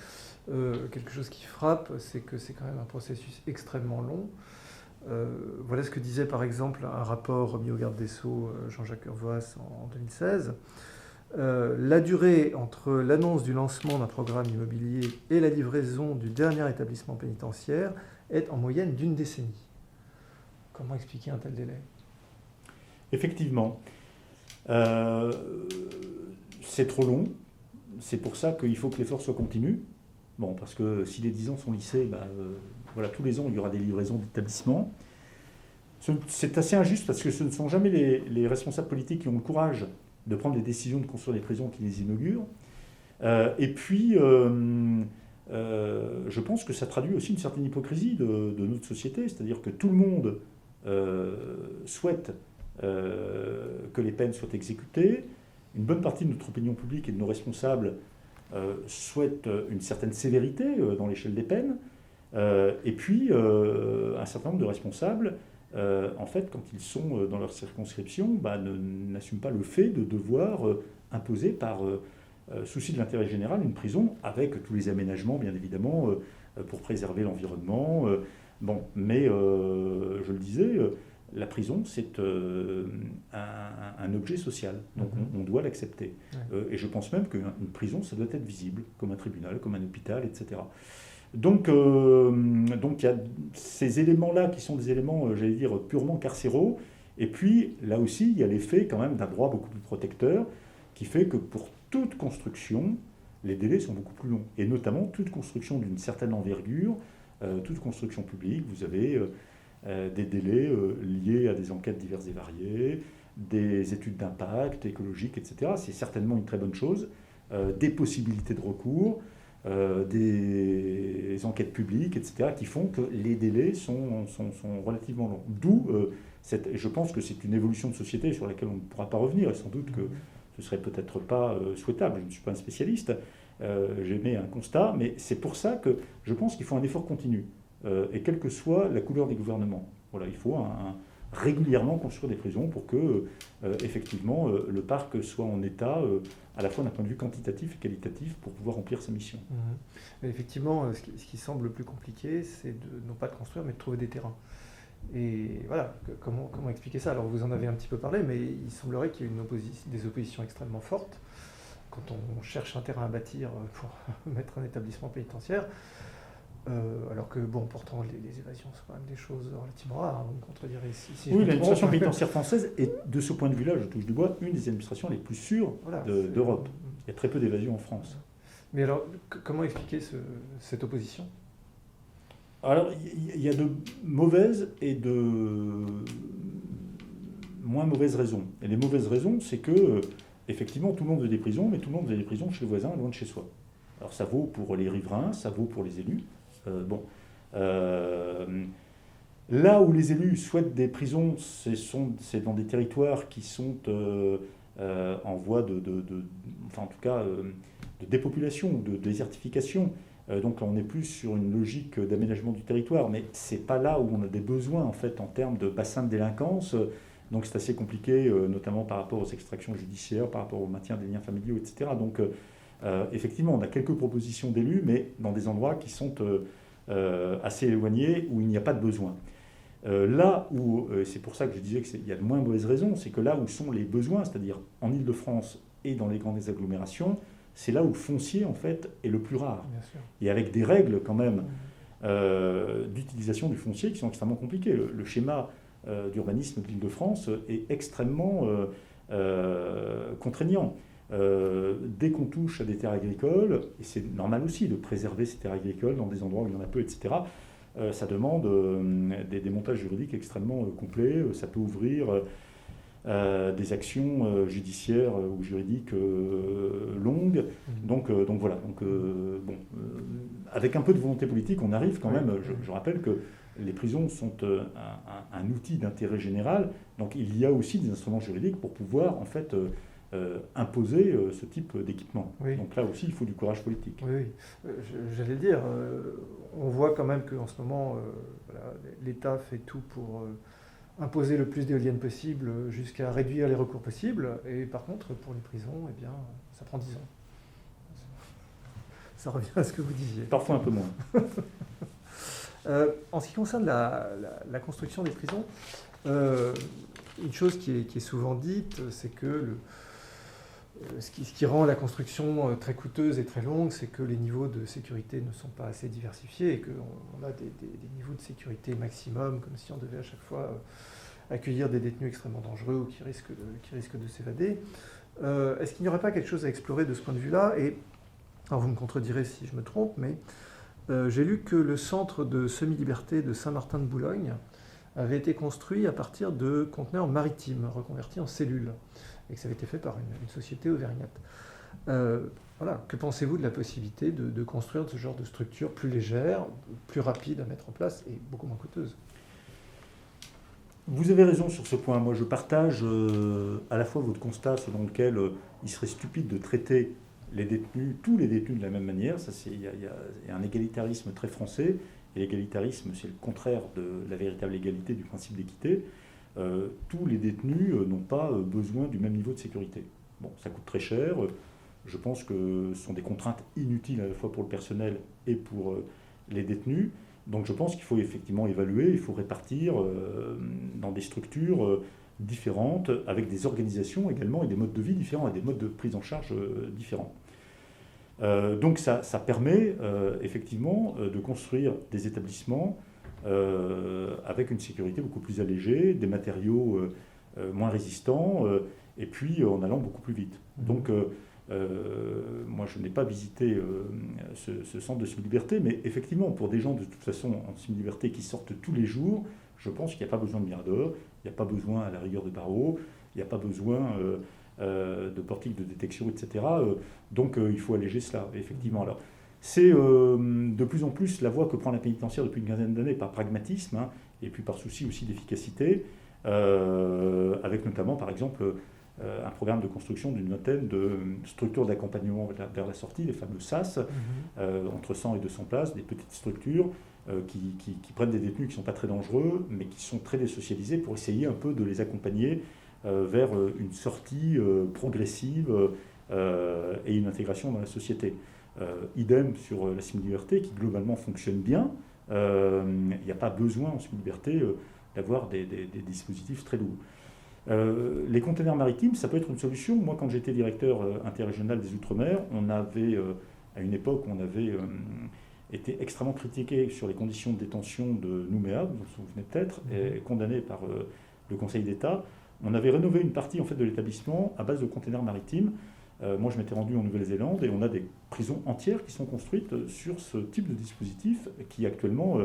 quelque chose qui frappe, c'est que c'est quand même un processus extrêmement long. Voilà ce que disait par exemple un rapport remis au garde des Sceaux, Jean-Jacques Urvoas, en 2016. La durée entre l'annonce du lancement d'un programme immobilier et la livraison du dernier établissement pénitentiaire est en moyenne d'1 décennie. Comment expliquer un tel délai ? Effectivement. C'est trop long. C'est pour ça qu'il faut que l'effort soit continu. Bon, parce que si les 10 ans sont lissés, tous les ans, il y aura des livraisons d'établissements. C'est assez injuste parce que ce ne sont jamais les responsables politiques qui ont le courage de prendre les décisions de construire des prisons qui les inaugurent. Et puis, je pense que ça traduit aussi une certaine hypocrisie de notre société, c'est-à-dire que tout le monde souhaite que les peines soient exécutées. Une bonne partie de notre opinion publique et de nos responsables souhaitent une certaine sévérité dans l'échelle des peines. Et puis, un certain nombre de responsables, en fait, quand ils sont dans leur circonscription, n'assument pas le fait de devoir imposer par souci de l'intérêt général une prison avec tous les aménagements, bien évidemment, pour préserver l'environnement. Mais je le disais, la prison, c'est un objet social, donc on doit l'accepter. Ouais. Et je pense même qu'une prison, ça doit être visible, comme un tribunal, comme un hôpital, etc. Donc il y a ces éléments-là qui sont des éléments, purement carcéraux. Et puis, là aussi, il y a l'effet quand même d'un droit beaucoup plus protecteur, qui fait que pour toute construction, les délais sont beaucoup plus longs. Et notamment, toute construction d'une certaine envergure, toute construction publique, vous avez des délais liés à des enquêtes diverses et variées, des études d'impact écologique, etc. C'est certainement une très bonne chose. Des possibilités de recours, des enquêtes publiques, etc., qui font que les délais sont relativement longs. D'où, je pense que c'est une évolution de société sur laquelle on ne pourra pas revenir, et sans doute que ce ne serait peut-être pas souhaitable. Je ne suis pas un spécialiste, j'émets un constat, mais c'est pour ça que je pense qu'il faut un effort continu. Et quelle que soit la couleur des gouvernements. Voilà, il faut régulièrement construire des prisons pour que, effectivement, le parc soit en état, à la fois d'un point de vue quantitatif et qualitatif, pour pouvoir remplir sa mission. Mais effectivement, ce qui semble le plus compliqué, c'est non pas de construire, mais de trouver des terrains. Et voilà, comment expliquer ça ? Alors vous en avez un petit peu parlé, mais il semblerait qu'il y ait des oppositions extrêmement fortes quand on cherche un terrain à bâtir pour mettre un établissement pénitentiaire. Alors que, pourtant, les évasions sont quand même des choses relativement rares. Vous me contredirez si oui, l'administration pénitentiaire française est, de ce point de vue-là, je touche du bois, une des administrations les plus sûres d'Europe. Il y a très peu d'évasions en France. Mais alors, comment expliquer cette opposition ? Alors, il y a de mauvaises et de moins mauvaises raisons. Et les mauvaises raisons, c'est que, effectivement, tout le monde veut des prisons, mais tout le monde veut des prisons chez le voisin, loin de chez soi. Alors, ça vaut pour les riverains, ça vaut pour les élus. Là où les élus souhaitent des prisons, c'est dans des territoires qui sont en voie de dépopulation, de désertification. Donc là, on est plus sur une logique d'aménagement du territoire, mais c'est pas là où on a des besoins en fait en termes de bassin de délinquance. Donc c'est assez compliqué, notamment par rapport aux extractions judiciaires, par rapport au maintien des liens familiaux, etc. Donc Effectivement, on a quelques propositions d'élus, mais dans des endroits qui sont assez éloignés, où il n'y a pas de besoin. Là où, c'est pour ça que je disais qu'il y a de moins mauvaises raisons, c'est que là où sont les besoins, c'est-à-dire en Île-de-France et dans les grandes agglomérations, c'est là où le foncier, en fait, est le plus rare. Bien sûr. Et avec des règles, quand même, d'utilisation du foncier qui sont extrêmement compliquées. Le schéma d'urbanisme de l'Île-de-France est extrêmement contraignant. Dès qu'on touche à des terres agricoles, et c'est normal aussi de préserver ces terres agricoles dans des endroits où il y en a peu, etc., ça demande des montages juridiques extrêmement complets. Ça peut ouvrir des actions judiciaires ou juridiques longues. Donc voilà. Bon, avec un peu de volonté politique, on arrive quand même. Je rappelle que les prisons sont un outil d'intérêt général. Donc il y a aussi des instruments juridiques pour pouvoir en fait imposer ce type d'équipement. Oui. Donc là aussi, il faut du courage politique. Oui, j'allais dire, on voit quand même qu'en ce moment, voilà, l'État fait tout pour imposer le plus d'éoliennes possible jusqu'à réduire les recours possibles. Et par contre, pour les prisons, eh bien, ça prend 10 ans. Ça revient à ce que vous disiez. Parfois un peu moins. En ce qui concerne la construction des prisons, une chose qui est souvent dite, c'est que ce qui rend la construction très coûteuse et très longue, c'est que les niveaux de sécurité ne sont pas assez diversifiés et qu'on a des niveaux de sécurité maximum, comme si on devait à chaque fois accueillir des détenus extrêmement dangereux ou qui risquent de s'évader. Est-ce qu'il n'y aurait pas quelque chose à explorer de ce point de vue-là? Et alors vous me contredirez si je me trompe, mais j'ai lu que le centre de semi-liberté de Saint-Martin-de-Boulogne avait été construit à partir de conteneurs maritimes reconvertis en cellules, et que ça avait été fait par une société auvergnate. Voilà. Que pensez-vous de la possibilité de construire ce genre de structure plus légère, plus rapide à mettre en place et beaucoup moins coûteuse? Vous avez raison sur ce point. Moi, je partage à la fois votre constat selon lequel il serait stupide de traiter les détenus, tous les détenus de la même manière. Il y a un égalitarisme très français. Et l'égalitarisme, c'est le contraire de la véritable égalité, du principe d'équité. Tous les détenus n'ont pas besoin du même niveau de sécurité. Bon, ça coûte très cher. Je pense que ce sont des contraintes inutiles à la fois pour le personnel et pour les détenus. Donc je pense qu'il faut effectivement évaluer, il faut répartir dans des structures différentes, avec des organisations également et des modes de vie différents et des modes de prise en charge différents. Donc ça permet effectivement de construire des établissements avec une sécurité beaucoup plus allégée, des matériaux moins résistants, et puis en allant beaucoup plus vite. Donc moi je n'ai pas visité ce centre de semi-liberté, mais effectivement pour des gens de toute façon en semi-liberté qui sortent tous les jours, je pense qu'il n'y a pas besoin de miradors, il n'y a pas besoin à la rigueur de barreaux, il n'y a pas besoin de portiques de détection, etc. Donc il faut alléger cela, effectivement. Alors, c'est de plus en plus la voie que prend la pénitentiaire depuis une quinzaine d'années, par pragmatisme, hein, et puis par souci aussi d'efficacité, avec notamment, par exemple, un programme de construction d'une vingtaine de structures d'accompagnement vers la sortie, les fameux SAS, entre 100 et 200 places, des petites structures qui prennent des détenus qui ne sont pas très dangereux, mais qui sont très désocialisés pour essayer un peu de les accompagner vers une sortie progressive et une intégration dans la société. Idem sur la semi-liberté qui globalement fonctionne bien. Il n'y a pas besoin en semi-liberté d'avoir des dispositifs très lourds. Les containers maritimes, ça peut être une solution. Moi, quand j'étais directeur interrégional des Outre-mer, on avait, à une époque, on avait été extrêmement critiqué sur les conditions de détention de Nouméa, vous vous souvenez peut-être, et condamné par le Conseil d'État. On avait rénové une partie en fait, de l'établissement à base de containers maritimes. Moi, je m'étais rendu en Nouvelle-Zélande et on a des prisons entières qui sont construites sur ce type de dispositif qui actuellement,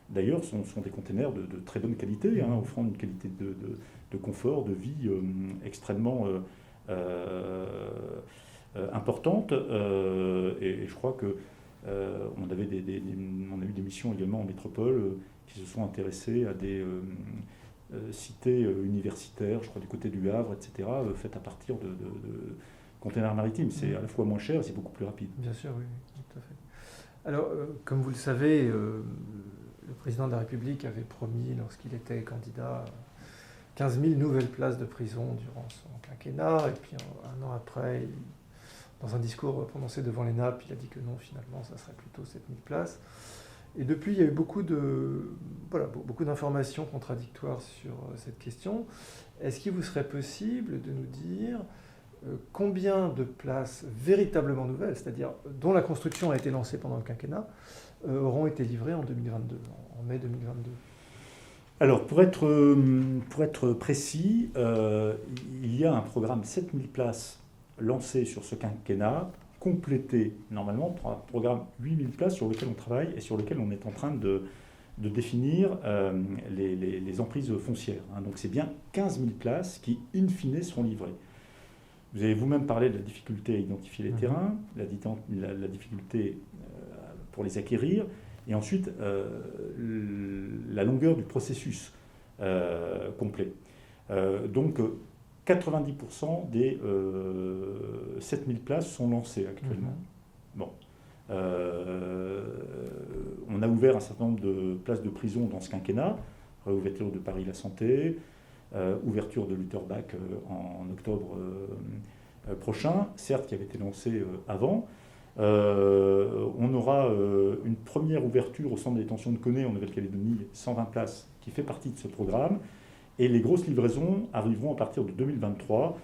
d'ailleurs, sont des containers de très bonne qualité, hein, offrant une qualité de confort, de vie extrêmement importante. Et je crois que on a eu des missions également en métropole qui se sont intéressées à des cités universitaires, je crois du côté du Havre, etc., faites à partir de containers maritimes. C'est à la fois moins cher et c'est beaucoup plus rapide. Bien sûr, oui, tout à fait. Alors, comme vous le savez, le président de la République avait promis, lorsqu'il était candidat, 15 000 nouvelles places de prison durant son quinquennat, et puis un an après, dans un discours prononcé devant l'ENAP, il a dit que non, finalement, ça serait plutôt 7000 places. Et depuis, il y a eu beaucoup d'informations contradictoires sur cette question. Est-ce qu'il vous serait possible de nous dire combien de places véritablement nouvelles, c'est-à-dire dont la construction a été lancée pendant le quinquennat, auront été livrées en 2022, en mai 2022? Alors, pour être précis, il y a un programme 7000 places lancé sur ce quinquennat, complété normalement par un programme 8000 places sur lequel on travaille et sur lequel on est en train de définir les emprises foncières. Donc c'est bien 15 000 places qui, in fine, seront livrées. Vous avez vous-même parlé de la difficulté à identifier les terrains, la difficulté pour les acquérir, et ensuite la longueur du processus complet. Donc 90% des 7000 places sont lancées actuellement. Bon. On a ouvert un certain nombre de places de prison dans ce quinquennat, réouverture de Paris La Santé, ouverture de Lutterbach en octobre prochain, certes qui avait été lancée avant. On aura une première ouverture au centre de détention de Koné en Nouvelle-Calédonie, 120 places, qui fait partie de ce programme. Et les grosses livraisons arriveront à partir de 2023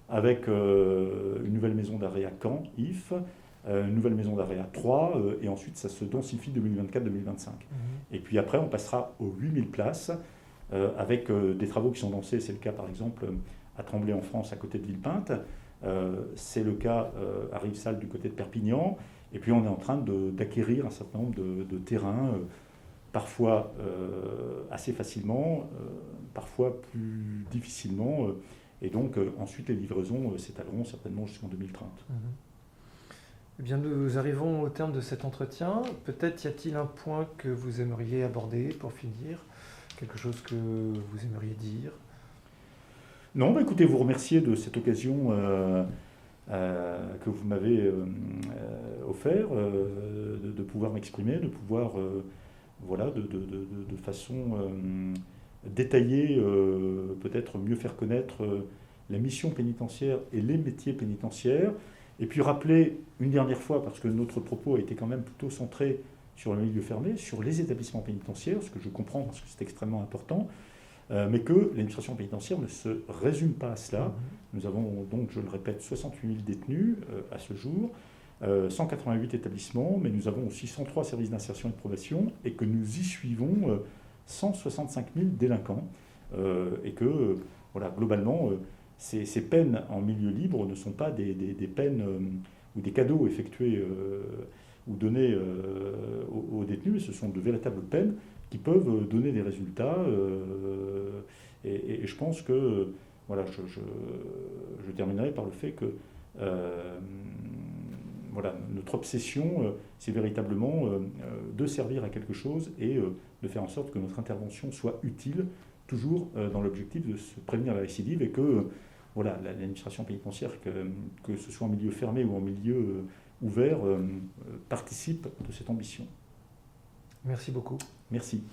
avec une nouvelle maison d'arrêt à Caen, IF, une nouvelle maison d'arrêt à Troyes, et ensuite ça se densifie 2024-2025. Et puis après, on passera aux 8000 places avec des travaux qui sont lancés. C'est le cas par exemple à Tremblay en France, à côté de Villepinte. C'est le cas à Rivesaltes du côté de Perpignan. Et puis on est en train d'acquérir un certain nombre de terrains, parfois assez facilement, parfois plus difficilement. Et donc ensuite les livraisons s'étaleront certainement jusqu'en 2030. Eh bien, nous arrivons au terme de cet entretien. Peut-être y a-t-il un point que vous aimeriez aborder pour finir? Quelque chose que vous aimeriez dire? Non, écoutez, vous remercier de cette occasion que vous m'avez offert, de pouvoir m'exprimer, de pouvoir, de façon détaillée, peut-être mieux faire connaître la mission pénitentiaire et les métiers pénitentiaires. Et puis rappeler une dernière fois, parce que notre propos a été quand même plutôt centré sur le milieu fermé, sur les établissements pénitentiaires, ce que je comprends parce que c'est extrêmement important, mais que l'administration pénitentiaire ne se résume pas à cela. Nous avons donc, je le répète, 68 000 détenus à ce jour, 188 établissements, mais nous avons aussi 103 services d'insertion et de probation, et que nous y suivons 165 000 délinquants, et que, globalement, ces peines en milieu libre ne sont pas des peines ou des cadeaux effectués ou donnés aux détenus, mais ce sont de véritables peines qui peuvent donner des résultats. Et je pense que, je terminerai par le fait que notre obsession, c'est véritablement de servir à quelque chose et de faire en sorte que notre intervention soit utile, toujours dans l'objectif de se prévenir la récidive, et que l'administration pénitentiaire, que ce soit en milieu fermé ou en milieu ouvert, participe de cette ambition. Merci beaucoup. Merci.